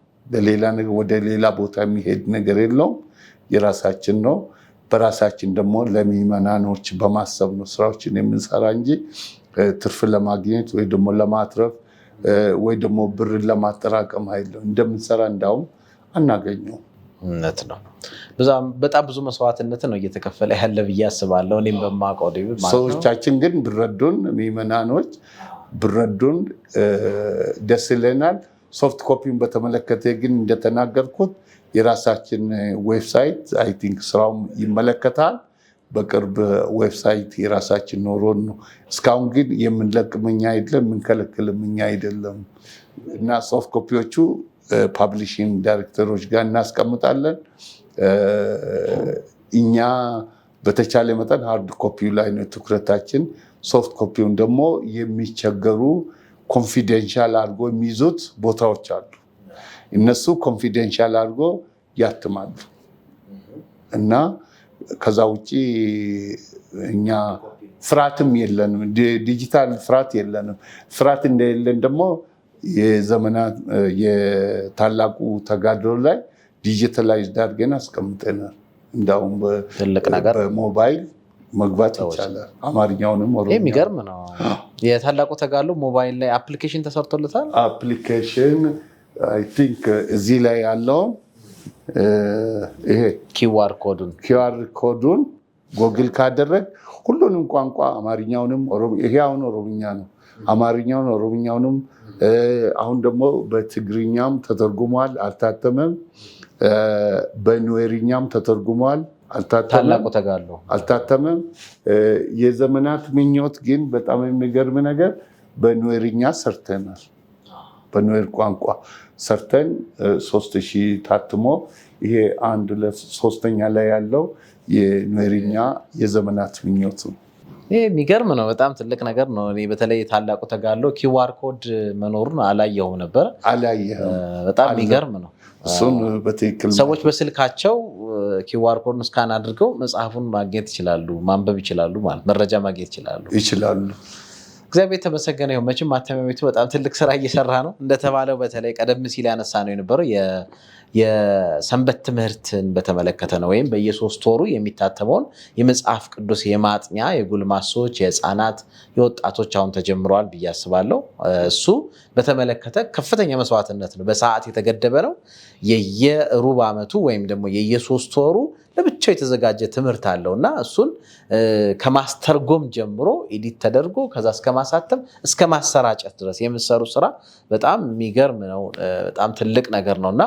ወደ ሌላ ቦታ የሚሄድ ነገር የለውም። የራሳችን ነው። በራሳችን ደግሞ ለምዕመናኖች በማሰብ ነው ስራዎችን የምንሰራ እንጂ ትርፍ ለማግኘት ወይ ደግሞ ለማትረፍ ወይ ደግሞ ብርን ለማጠራቀም አይደለም። እንደምንሰራ እንዳውም አናገኘው። እውነት ነው። በጣም ብዙ መስዋዕትነት ነው እየተከፈለ ያለ ብዬ አስባለሁ። እኔም በማውቀው ሰዎቻችን ግን ብረዱን፣ ምዕመናኖች ብረዱን ደስ ይለናል። ሶፍት ኮፒውን በተመለከተ ግን እንደተናገርኩት የራሳችን ዌብሳይት አይ ቲንክ ስራውም ይመለከታል። በቅርብ ዌብሳይት የራሳችን ኖሮን ነው። እስካሁን ግን የምንለቅም እኛ አይደለም፣ የምንከለክልም እኛ አይደለም እና ሶፍት ኮፒዎቹ ፓብሊሽንግ ዳይሬክተሮች ጋር እናስቀምጣለን። እኛ በተቻለ መጠን ሃርድ ኮፒው ላይ ነው ትኩረታችን። ሶፍት ኮፒውን ደግሞ የሚቸገሩ ኮንፊደንሻል አድርጎ የሚይዙት ቦታዎች አሉ። እነሱ ኮንፊደንሻል አድርጎ ያትማሉ እና ከዛ ውጭ እኛ ፍርሃትም የለንም። ዲጂታል ፍርሃት የለንም። ፍርሃት እንደሌለን ደግሞ የዘመናት የታላቁ ተጋድሎ ላይ ዲጂታላይዝድ አድርገን አስቀምጠናል። እንዳውም በሞባይል መግባት ይቻላል። አማርኛውንም የሚገርም ነው። የታላቁ ተጋድሎ ሞባይል ላይ አፕሊኬሽን ተሰርቶለታል። አፕሊኬሽን አይ ቲንክ እዚህ ላይ ያለው ይሄ ኪውአር ኮዱን ጎግል ካደረግ ሁሉንም ቋንቋ አማርኛውንም ይሄ አሁን ኦሮምኛ ነው። አማርኛውን ኦሮምኛውንም አሁን ደግሞ በትግርኛም ተተርጉሟል፣ አልታተመም። በኑዌርኛም ተተርጉሟል፣ አልታተመም። የዘመናት ምኞት ግን በጣም የሚገርም ነገር በኑዌርኛ ሰርተናል። በኑዌር ቋንቋ ሰርተን 3000 ታትሞ ይሄ 1/3 ላይ ያለው የኑዌርኛ የዘመናት ምኞት ነው። ይሄ የሚገርም ነው። በጣም ትልቅ ነገር ነው። እኔ በተለይ ታላቁ ተጋድሎ ኪውአር ኮድ መኖሩን አላየሁም ነበር። በጣም የሚገርም ነው። እሱን በትክክል ሰዎች በስልካቸው ኪውአር ኮድን ስካን አድርገው መጽሐፉን ማግኘት ይችላሉ፣ ማንበብ ይችላሉ፣ ማለት መረጃ ማግኘት ይችላሉ። እግዚአብሔር የተመሰገነ ይሁን። መቼም ማተሚያ ቤቱ በጣም ትልቅ ስራ እየሰራ ነው። እንደተባለው በተለይ ቀደም ሲል ያነሳ ነው የነበረው የሰንበት ትምህርትን በተመለከተ ነው። ወይም በየ3 ወሩ የሚታተመውን የመጽሐፍ ቅዱስ የማጥኛ የጉልማሶች፣ የህፃናት፣ የወጣቶች አሁን ተጀምረዋል ብዬ አስባለሁ። እሱ በተመለከተ ከፍተኛ መስዋዕትነት ነው። በሰዓት የተገደበ ነው። የየሩብ ዓመቱ ወይም ደግሞ የየ3 ወሩ ለብቻው የተዘጋጀ ትምህርት አለው እና እሱን ከማስተርጎም ጀምሮ ኤዲት ተደርጎ ከዛ እስከ ማሳተም እስከ ማሰራጨት ድረስ የምሰሩ ስራ በጣም የሚገርም ነው። በጣም ትልቅ ነገር ነው እና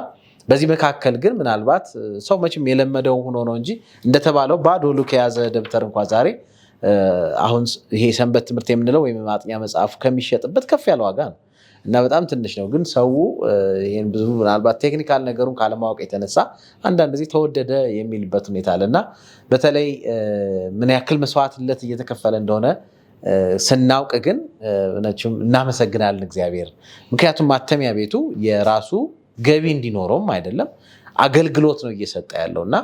በዚህ መካከል ግን ምናልባት ሰው መቼም የለመደው ሆኖ ነው እንጂ እንደተባለው ባዶ ሉክ የያዘ ደብተር እንኳ ዛሬ አሁን ይሄ ሰንበት ትምህርት የምንለው ወይም ማጥኛ መጽሐፉ ከሚሸጥበት ከፍ ያለ ዋጋ ነው እና በጣም ትንሽ ነው። ግን ሰው ይሄን ብዙ ምናልባት ቴክኒካል ነገሩን ካለማወቅ የተነሳ አንዳንድ ጊዜ ተወደደ የሚልበት ሁኔታ አለ እና በተለይ ምን ያክል መስዋዕትነት እየተከፈለ እንደሆነ ስናውቅ ግን እናመሰግናለን እግዚአብሔር። ምክንያቱም ማተሚያ ቤቱ የራሱ ገቢ እንዲኖረውም አይደለም አገልግሎት ነው እየሰጠ ያለው እና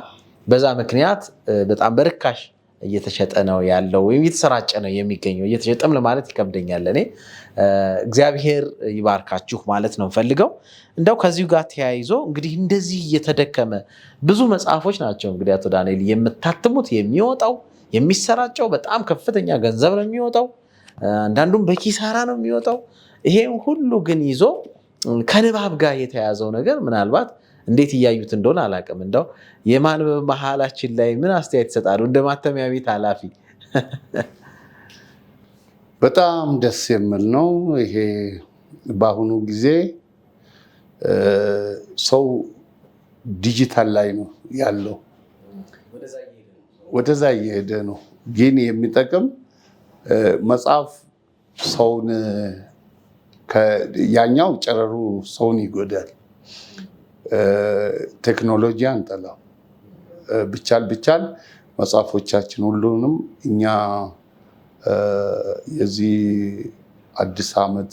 በዛ ምክንያት በጣም በርካሽ እየተሸጠ ነው ያለው ወይም እየተሰራጨ ነው የሚገኘው። እየተሸጠም ለማለት ይከብደኛል እኔ። እግዚአብሔር ይባርካችሁ ማለት ነው ፈልገው። እንደው ከዚሁ ጋር ተያይዞ እንግዲህ እንደዚህ እየተደከመ ብዙ መጽሐፎች ናቸው እንግዲህ አቶ ዳንኤል የምታትሙት፣ የሚወጣው የሚሰራጨው በጣም ከፍተኛ ገንዘብ ነው የሚወጣው። አንዳንዱም በኪሳራ ነው የሚወጣው። ይሄን ሁሉ ግን ይዞ ከንባብ ጋር የተያዘው ነገር ምናልባት እንዴት እያዩት እንደሆነ አላውቅም። እንደው የማንበብ መሀላችን ላይ ምን አስተያየት ይሰጣሉ እንደ ማተሚያ ቤት ኃላፊ? በጣም ደስ የሚል ነው። ይሄ በአሁኑ ጊዜ ሰው ዲጂታል ላይ ነው ያለው፣ ወደዛ እየሄደ ነው። ግን የሚጠቅም መጽሐፍ ሰውን ያኛው ጨረሩ ሰውን ይጎዳል። ቴክኖሎጂ አንጠላም። ብቻል መጽሐፎቻችን ሁሉንም እኛ የዚህ አዲስ ዓመት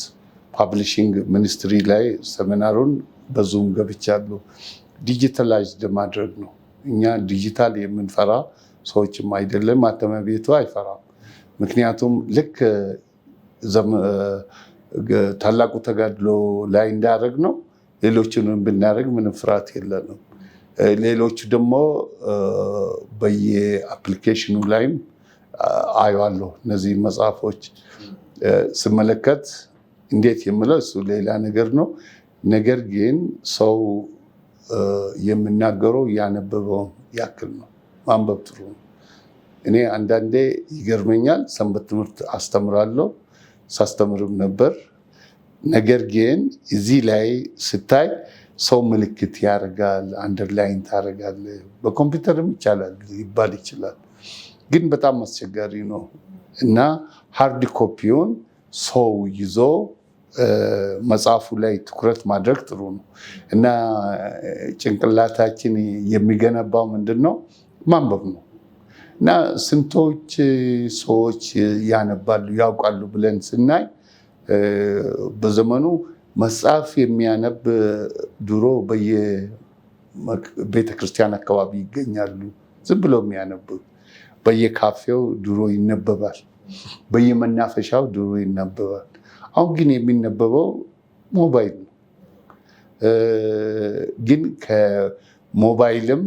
ፓብሊሽንግ ሚኒስትሪ ላይ ሰሚናሩን በዙም ገብቻለሁ። ዲጂታላይዝድ ማድረግ ነው። እኛ ዲጂታል የምንፈራ ሰዎችም አይደለም፣ ማተሚያ ቤቱ አይፈራም። ምክንያቱም ልክ ታላቁ ተጋድሎ ላይ እንዳደረግ ነው ሌሎችንም ብናደርግ ምንም ፍርሃት የለንም። ሌሎቹ ደግሞ በየአፕሊኬሽኑ ላይም አየዋለሁ። እነዚህ መጽሐፎች ስመለከት እንዴት የምለው እሱ ሌላ ነገር ነው። ነገር ግን ሰው የሚናገረው ያነበበውን ያክል ነው። ማንበብ ጥሩ ነው። እኔ አንዳንዴ ይገርመኛል። ሰንበት ትምህርት አስተምራለሁ፣ ሳስተምርም ነበር። ነገር ግን እዚህ ላይ ስታይ ሰው ምልክት ያደርጋል፣ አንደርላይን ታደርጋለህ። በኮምፒውተርም ይቻላል ሊባል ይችላል፣ ግን በጣም አስቸጋሪ ነው እና ሃርድ ኮፒውን ሰው ይዞ መጽሐፉ ላይ ትኩረት ማድረግ ጥሩ ነው እና ጭንቅላታችን የሚገነባው ምንድን ነው? ማንበብ ነው። እና ስንቶች ሰዎች ያነባሉ ያውቃሉ ብለን ስናይ በዘመኑ መጽሐፍ የሚያነብ ድሮ በየቤተክርስቲያን አካባቢ ይገኛሉ። ዝም ብለው የሚያነቡ በየካፌው ድሮ ይነበባል፣ በየመናፈሻው ድሮ ይነበባል። አሁን ግን የሚነበበው ሞባይል ነው። ግን ከሞባይልም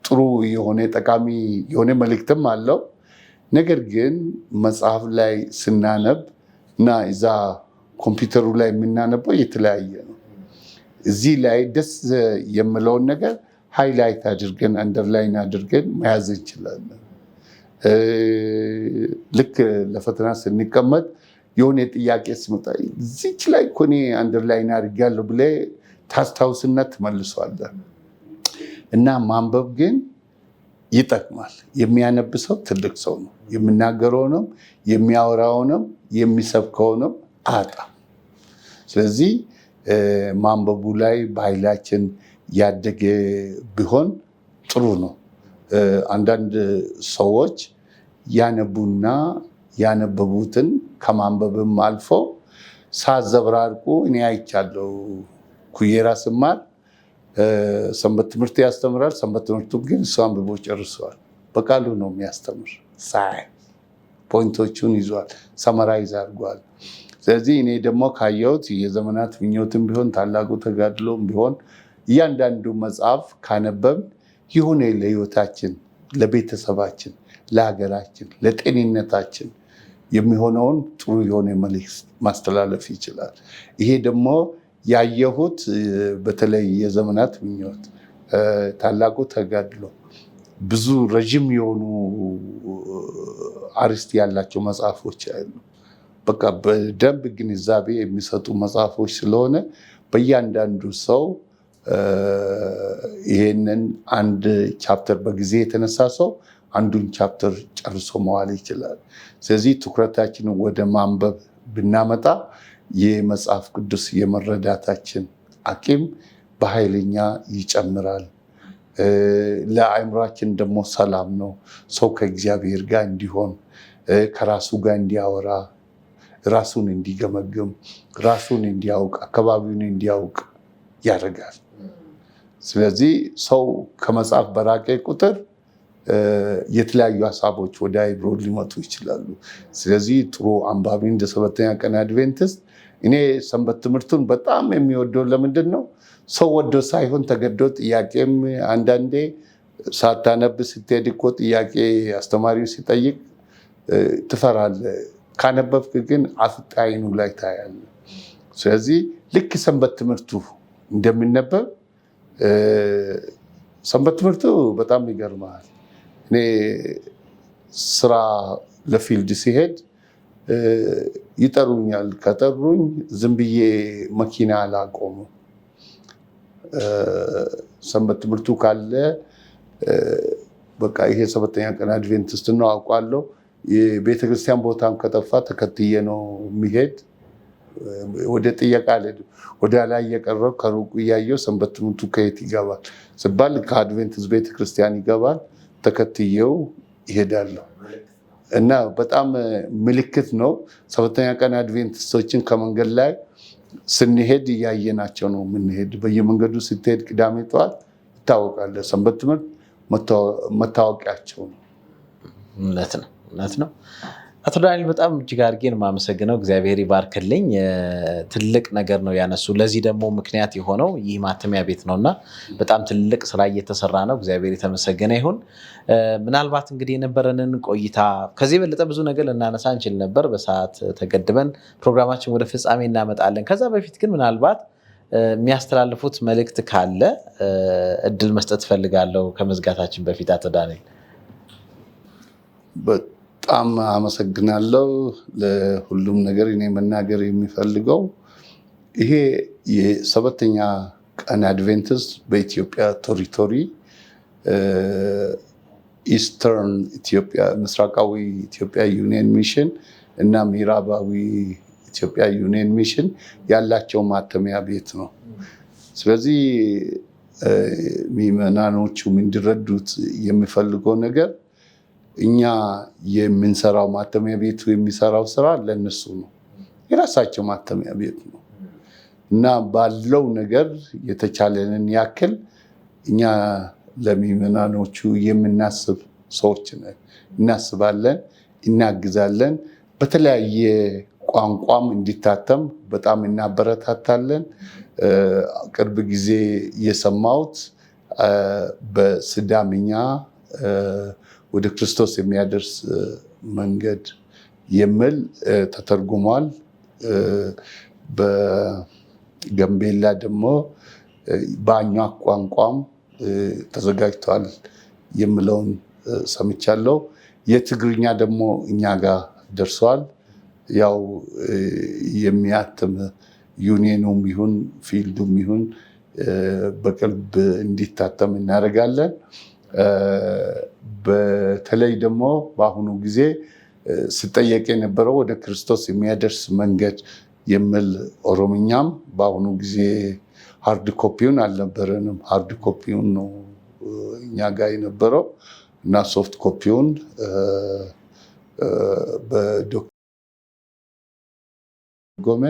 ጥሩ የሆነ ጠቃሚ የሆነ መልእክትም አለው። ነገር ግን መጽሐፍ ላይ ስናነብ እና እዛ ኮምፒውተሩ ላይ የምናነበው የተለያየ ነው። እዚህ ላይ ደስ የምለውን ነገር ሃይላይት አድርገን አንደርላይን አድርገን መያዝ እንችላለን። ልክ ለፈተና ስንቀመጥ የሆነ ጥያቄ ሲመጣ እዚች ላይ እኮ እኔ አንደርላይን አድርጌያለሁ ብለህ ታስታውስና ትመልሷለህ። እና ማንበብ ግን ይጠቅማል። የሚያነብ ሰው ትልቅ ሰው ነው። የሚናገረውንም የሚያወራውንም የሚሰብከውንም አያጣም። ስለዚህ ማንበቡ ላይ በኃይላችን ያደገ ቢሆን ጥሩ ነው። አንዳንድ ሰዎች ያነቡና ያነበቡትን ከማንበብም አልፎ ሳዘብራርቁ እኔ አይቻለሁ። ኩየራ ስማር ሰንበት ትምህርት ያስተምራል። ሰንበት ትምህርቱ ግን እሱ አንብቦ ጨርሰዋል። በቃሉ ነው የሚያስተምር። ሳይ ፖይንቶቹን ይዟል፣ ሰመራይዝ አድርጓል። ስለዚህ እኔ ደግሞ ካየሁት የዘመናት ምኞትም ቢሆን ታላቁ ተጋድሎም ቢሆን እያንዳንዱ መጽሐፍ ካነበብን የሆነ ለህይወታችን፣ ለቤተሰባችን፣ ለሀገራችን፣ ለጤንነታችን የሚሆነውን ጥሩ የሆነ መልዕክት ማስተላለፍ ይችላል። ይሄ ደግሞ ያየሁት በተለይ የዘመናት ምኞት፣ ታላቁ ተጋድሎ ብዙ ረዥም የሆኑ አርዕስት ያላቸው መጽሐፎች አሉ። በቃ በደንብ ግንዛቤ የሚሰጡ መጽሐፎች ስለሆነ በእያንዳንዱ ሰው ይሄንን አንድ ቻፕተር በጊዜ የተነሳ ሰው አንዱን ቻፕተር ጨርሶ መዋል ይችላል። ስለዚህ ትኩረታችንን ወደ ማንበብ ብናመጣ የመጽሐፍ ቅዱስ የመረዳታችን አቅም በኃይለኛ ይጨምራል። ለአእምሯችን ደግሞ ሰላም ነው። ሰው ከእግዚአብሔር ጋር እንዲሆን፣ ከራሱ ጋር እንዲያወራ፣ ራሱን እንዲገመግም፣ ራሱን እንዲያውቅ፣ አካባቢውን እንዲያውቅ ያደርጋል። ስለዚህ ሰው ከመጽሐፍ በራቀ ቁጥር የተለያዩ ሀሳቦች ወደ አእምሮ ሊመጡ ይችላሉ። ስለዚህ ጥሩ አንባቢ እንደ ሰባተኛ ቀን አድቬንቲስት እኔ ሰንበት ትምህርቱን በጣም የሚወደው ለምንድን ነው? ሰው ወዶ ሳይሆን ተገዶ ጥያቄም አንዳንዴ ሳታነብ ስትሄድ እኮ ጥያቄ አስተማሪው ሲጠይቅ ትፈራለህ። ካነበብክ ግን አፍጣይኑ ላይ ታያለህ። ስለዚህ ልክ ሰንበት ትምህርቱ እንደሚነበብ ሰንበት ትምህርቱ በጣም ይገርማል። እኔ ስራ ለፊልድ ሲሄድ ይጠሩኛል። ከጠሩኝ ዝም ብዬ መኪና አላቆምም። ሰንበት ትምህርቱ ካለ በቃ ይሄ ሰባተኛ ቀን አድቬንቲስት ነው አውቃለሁ። የቤተክርስቲያን ቦታም ከጠፋ ተከትዬ ነው የሚሄድ። ወደ ጥየቃ አልሄድም። ወደ ላይ እየቀረው ከሩቁ እያየው ሰንበት ትምህርቱ ከየት ይገባል ስባል ከአድቬንቲስት ቤተክርስቲያን ይገባል። ተከትዬው ይሄዳለሁ እና በጣም ምልክት ነው። ሰባተኛ ቀን አድቬንቲስቶችን ከመንገድ ላይ ስንሄድ እያየናቸው ነው የምንሄድ። በየመንገዱ ስትሄድ ቅዳሜ ጠዋት ይታወቃል። ሰንበት ትምህርት መታወቂያቸው ነው። እውነት ነው። አቶ ዳንኤል በጣም እጅግ አድርጌን የማመሰግነው። እግዚአብሔር ይባርክልኝ። ትልቅ ነገር ነው ያነሱ። ለዚህ ደግሞ ምክንያት የሆነው ይህ ማተሚያ ቤት ነውና በጣም ትልቅ ስራ እየተሰራ ነው። እግዚአብሔር የተመሰገነ ይሁን። ምናልባት እንግዲህ የነበረንን ቆይታ ከዚህ የበለጠ ብዙ ነገር ልናነሳ እንችል ነበር። በሰዓት ተገድበን ፕሮግራማችን ወደ ፍጻሜ እናመጣለን። ከዛ በፊት ግን ምናልባት የሚያስተላልፉት መልእክት ካለ እድል መስጠት ፈልጋለሁ ከመዝጋታችን በፊት አቶ ዳንኤል። በጣም አመሰግናለሁ ለሁሉም ነገር። እኔ መናገር የሚፈልገው ይሄ የሰባተኛ ቀን አድቬንቲስት በኢትዮጵያ ቴሪቶሪ ኢስተርን ኢትዮጵያ፣ ምስራቃዊ ኢትዮጵያ ዩኒየን ሚሽን እና ምዕራባዊ ኢትዮጵያ ዩኒየን ሚሽን ያላቸው ማተሚያ ቤት ነው። ስለዚህ ምዕመናኖቹ እንዲረዱት የሚፈልገው ነገር እኛ የምንሰራው ማተሚያ ቤቱ የሚሰራው ስራ ለነሱ ነው፣ የራሳቸው ማተሚያ ቤት ነው እና ባለው ነገር የተቻለንን ያክል እኛ ለምዕመናኖቹ የምናስብ ሰዎች ነን። እናስባለን፣ እናግዛለን። በተለያየ ቋንቋም እንዲታተም በጣም እናበረታታለን። ቅርብ ጊዜ የሰማሁት በሲዳምኛ ወደ ክርስቶስ የሚያደርስ መንገድ የሚል ተተርጉሟል። በጋምቤላ ደግሞ በአኟክ ቋንቋም ተዘጋጅቷል የሚለውን ሰምቻለሁ። የትግርኛ ደግሞ እኛ ጋር ደርሷል። ያው የሚያትም ዩኒየኑም ይሁን ፊልዱም ይሁን በቅርብ እንዲታተም እናደርጋለን። በተለይ ደግሞ በአሁኑ ጊዜ ስጠየቅ የነበረው ወደ ክርስቶስ የሚያደርስ መንገድ የሚል ኦሮምኛም በአሁኑ ጊዜ ሃርድ ኮፒውን አልነበረንም። ሃርድ ኮፒውን ነው እኛ ጋር የነበረው እና ሶፍት ኮፒውን በዶክተር ጎሜ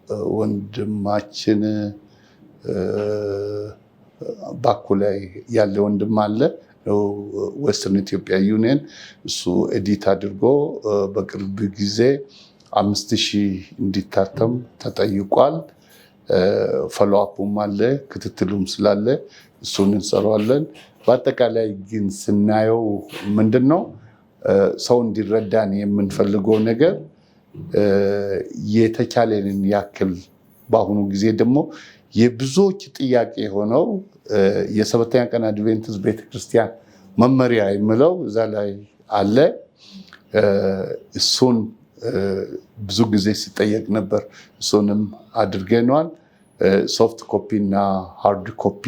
በወንድማችን ባኩ ላይ ያለ ወንድም አለ፣ ዌስተርን ኢትዮጵያ ዩኒየን፣ እሱ ኤዲት አድርጎ በቅርብ ጊዜ 5000 እንዲታተም ተጠይቋል። ፎሎአፑም አለ፣ ክትትሉም ስላለ እሱን እንሰራዋለን። በአጠቃላይ ግን ስናየው ምንድነው ሰው እንዲረዳን የምንፈልገው ነገር የተቻለንን ያክል በአሁኑ ጊዜ ደግሞ የብዙዎች ጥያቄ የሆነው የሰባተኛ ቀን አድቬንቲስት ቤተክርስቲያን መመሪያ የሚለው እዛ ላይ አለ። እሱን ብዙ ጊዜ ሲጠየቅ ነበር። እሱንም አድርገነዋል። ሶፍት ኮፒ እና ሃርድ ኮፒ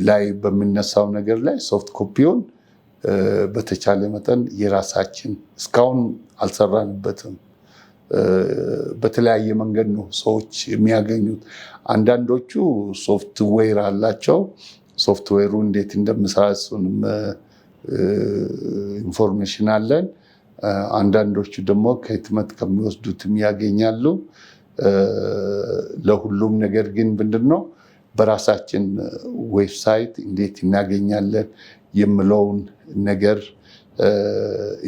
ላይ በሚነሳው ነገር ላይ ሶፍት ኮፒውን በተቻለ መጠን የራሳችን እስካሁን አልሰራንበትም። በተለያየ መንገድ ነው ሰዎች የሚያገኙት። አንዳንዶቹ ሶፍትዌር አላቸው። ሶፍትዌሩ እንዴት እንደምሰራ እሱንም ኢንፎርሜሽን አለን። አንዳንዶቹ ደግሞ ከህትመት ከሚወስዱትም ያገኛሉ። ለሁሉም ነገር ግን ምንድነው በራሳችን ዌብሳይት እንዴት እናገኛለን የምለውን ነገር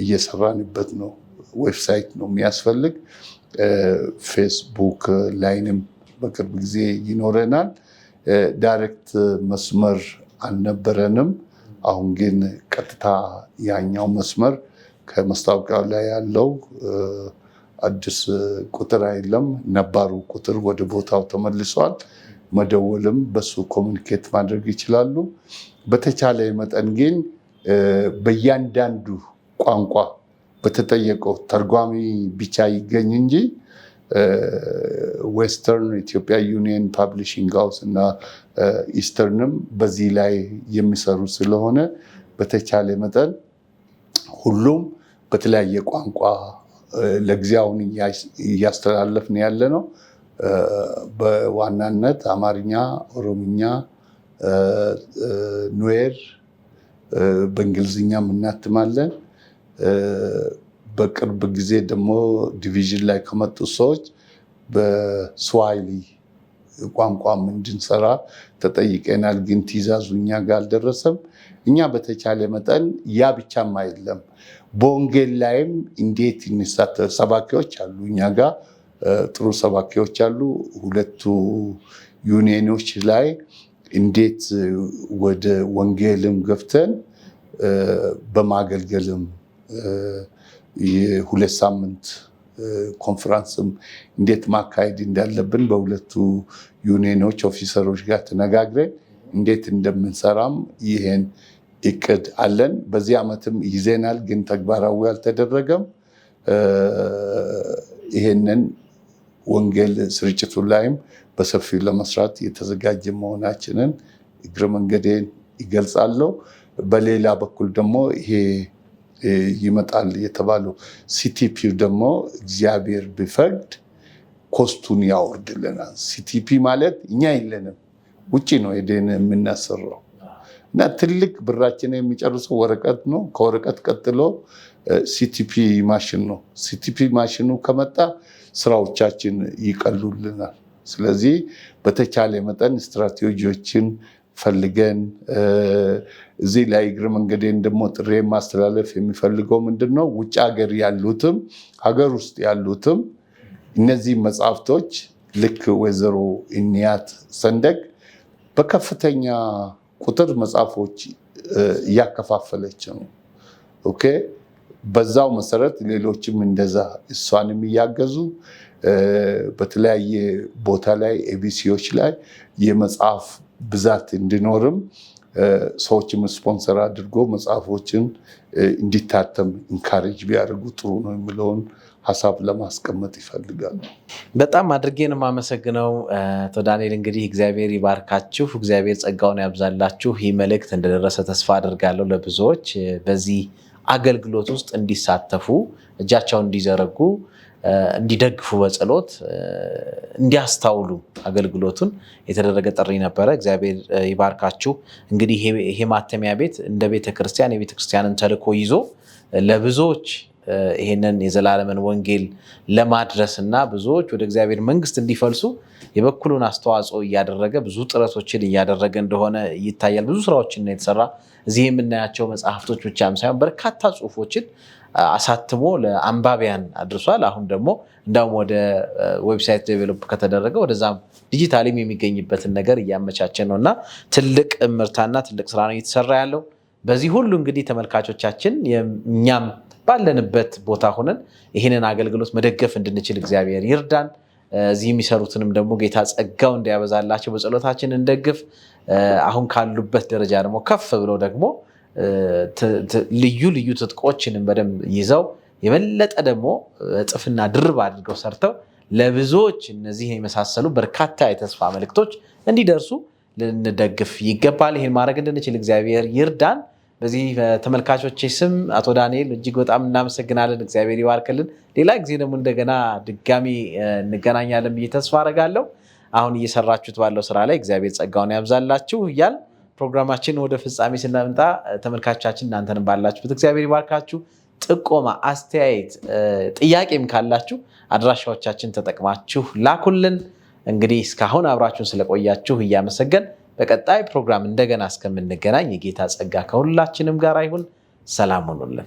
እየሰራንበት ነው። ዌብሳይት ነው የሚያስፈልግ። ፌስቡክ ላይንም በቅርብ ጊዜ ይኖረናል። ዳይሬክት መስመር አልነበረንም። አሁን ግን ቀጥታ ያኛው መስመር ከመስታወቂያው ላይ ያለው አዲስ ቁጥር አይደለም፣ ነባሩ ቁጥር ወደ ቦታው ተመልሷል። መደወልም በሱ ኮሚኒኬት ማድረግ ይችላሉ። በተቻለ መጠን ግን በእያንዳንዱ ቋንቋ በተጠየቀው ተርጓሚ ብቻ ይገኝ እንጂ ዌስተርን ኢትዮጵያ ዩኒየን ፓብሊሽንግ ሃውስ እና ኢስተርንም በዚህ ላይ የሚሰሩ ስለሆነ በተቻለ መጠን ሁሉም በተለያየ ቋንቋ ለጊዜውን እያስተላለፍን ያለ ነው። በዋናነት አማርኛ፣ ኦሮምኛ፣ ኑዌር በእንግሊዝኛም እናትማለን። በቅርብ ጊዜ ደግሞ ዲቪዥን ላይ ከመጡ ሰዎች በስዋሂሊ ቋንቋም እንድንሰራ ተጠይቀናል። ግን ትእዛዙ እኛ ጋር አልደረሰም። እኛ በተቻለ መጠን ያ ብቻም አይደለም፣ በወንጌል ላይም እንዴት እንሳተፍ። ሰባኪዎች አሉ፣ እኛ ጋር ጥሩ ሰባኪዎች አሉ። ሁለቱ ዩኒየኖች ላይ እንዴት ወደ ወንጌልም ገብተን በማገልገልም የሁለት ሳምንት ኮንፈረንስም እንዴት ማካሄድ እንዳለብን በሁለቱ ዩኒየኖች ኦፊሰሮች ጋር ተነጋግረን እንዴት እንደምንሰራም ይሄን እቅድ አለን። በዚህ ዓመትም ይዘናል፣ ግን ተግባራዊ አልተደረገም። ይሄንን ወንጌል ስርጭቱ ላይም በሰፊው ለመስራት የተዘጋጀ መሆናችንን እግረ መንገዴን ይገልጻለሁ። በሌላ በኩል ደግሞ ይሄ ይመጣል የተባለው ሲቲፒው ደግሞ እግዚአብሔር ቢፈቅድ ኮስቱን ያወርድልናል። ሲቲፒ ማለት እኛ የለንም፣ ውጭ ነው ሄደን የምናሰራው እና ትልቅ ብራችን የሚጨርሰው ወረቀት ነው። ከወረቀት ቀጥሎ ሲቲፒ ማሽን ነው። ሲቲፒ ማሽኑ ከመጣ ስራዎቻችን ይቀሉልናል። ስለዚህ በተቻለ መጠን ስትራቴጂዎችን ፈልገን እዚህ ላይ እግረ መንገዴን ደግሞ ጥሬ ማስተላለፍ የሚፈልገው ምንድነው፣ ውጭ ሀገር ያሉትም ሀገር ውስጥ ያሉትም እነዚህ መጽሐፍቶች ልክ ወይዘሮ እንያት ሰንደቅ በከፍተኛ ቁጥር መጽሐፎች እያከፋፈለች ነው። ኦኬ፣ በዛው መሰረት ሌሎችም እንደዛ እሷንም እያገዙ በተለያየ ቦታ ላይ ኤቢሲዎች ላይ የመጽሐፍ ብዛት እንዲኖርም ሰዎችም ስፖንሰር አድርጎ መጽሐፎችን እንዲታተም ኢንካሬጅ ቢያደርጉ ጥሩ ነው የሚለውን ሀሳብ ለማስቀመጥ ይፈልጋሉ። በጣም አድርጌ ነው የማመሰግነው አቶ ዳንኤል። እንግዲህ እግዚአብሔር ይባርካችሁ፣ እግዚአብሔር ጸጋውን ያብዛላችሁ። ይህ መልእክት እንደደረሰ ተስፋ አድርጋለሁ። ለብዙዎች በዚህ አገልግሎት ውስጥ እንዲሳተፉ፣ እጃቸውን እንዲዘረጉ፣ እንዲደግፉ፣ በጸሎት እንዲያስታውሉ አገልግሎቱን የተደረገ ጥሪ ነበረ። እግዚአብሔር ይባርካችሁ። እንግዲህ ይሄ ማተሚያ ቤት እንደ ቤተክርስቲያን የቤተክርስቲያንን ተልእኮ ይዞ ለብዙዎች ይሄንን የዘላለምን ወንጌል ለማድረስ እና ብዙዎች ወደ እግዚአብሔር መንግስት እንዲፈልሱ የበኩሉን አስተዋጽኦ እያደረገ ብዙ ጥረቶችን እያደረገ እንደሆነ ይታያል። ብዙ ስራዎችን ነው የተሰራ። እዚህ የምናያቸው መጽሐፍቶች ብቻም ሳይሆን በርካታ ጽሁፎችን አሳትሞ ለአንባቢያን አድርሷል። አሁን ደግሞ እንዳውም ወደ ዌብሳይት ዴቨሎፕ ከተደረገ ወደዛም ዲጂታሊም የሚገኝበትን ነገር እያመቻቸ ነው እና ትልቅ ምርታና ትልቅ ስራ ነው እየተሰራ ያለው። በዚህ ሁሉ እንግዲህ ተመልካቾቻችን እኛም ባለንበት ቦታ ሆነን ይህንን አገልግሎት መደገፍ እንድንችል እግዚአብሔር ይርዳን። እዚህ የሚሰሩትንም ደግሞ ጌታ ጸጋው እንዲያበዛላቸው በጸሎታችን እንደግፍ። አሁን ካሉበት ደረጃ ደግሞ ከፍ ብለው ደግሞ ልዩ ልዩ ትጥቆችንም በደንብ ይዘው የበለጠ ደግሞ እጥፍና ድርብ አድርገው ሰርተው ለብዙዎች እነዚህ የመሳሰሉ በርካታ የተስፋ መልእክቶች እንዲደርሱ ልንደግፍ ይገባል። ይህን ማድረግ እንድንችል እግዚአብሔር ይርዳን። በዚህ ተመልካቾች ስም አቶ ዳንኤል እጅግ በጣም እናመሰግናለን። እግዚአብሔር ይባርክልን። ሌላ ጊዜ ደግሞ እንደገና ድጋሚ እንገናኛለን ብዬ ተስፋ አደርጋለሁ። አሁን እየሰራችሁት ባለው ስራ ላይ እግዚአብሔር ጸጋውን ያብዛላችሁ እያል ፕሮግራማችን ወደ ፍጻሜ ስናመጣ ተመልካቾቻችን እናንተንም ባላችሁበት እግዚአብሔር ይባርካችሁ። ጥቆማ፣ አስተያየት፣ ጥያቄም ካላችሁ አድራሻዎቻችን ተጠቅማችሁ ላኩልን። እንግዲህ እስካሁን አብራችሁን ስለቆያችሁ እያመሰገን በቀጣይ ፕሮግራም እንደገና እስከምንገናኝ የጌታ ጸጋ ከሁላችንም ጋር ይሁን። ሰላም ሁኑልን።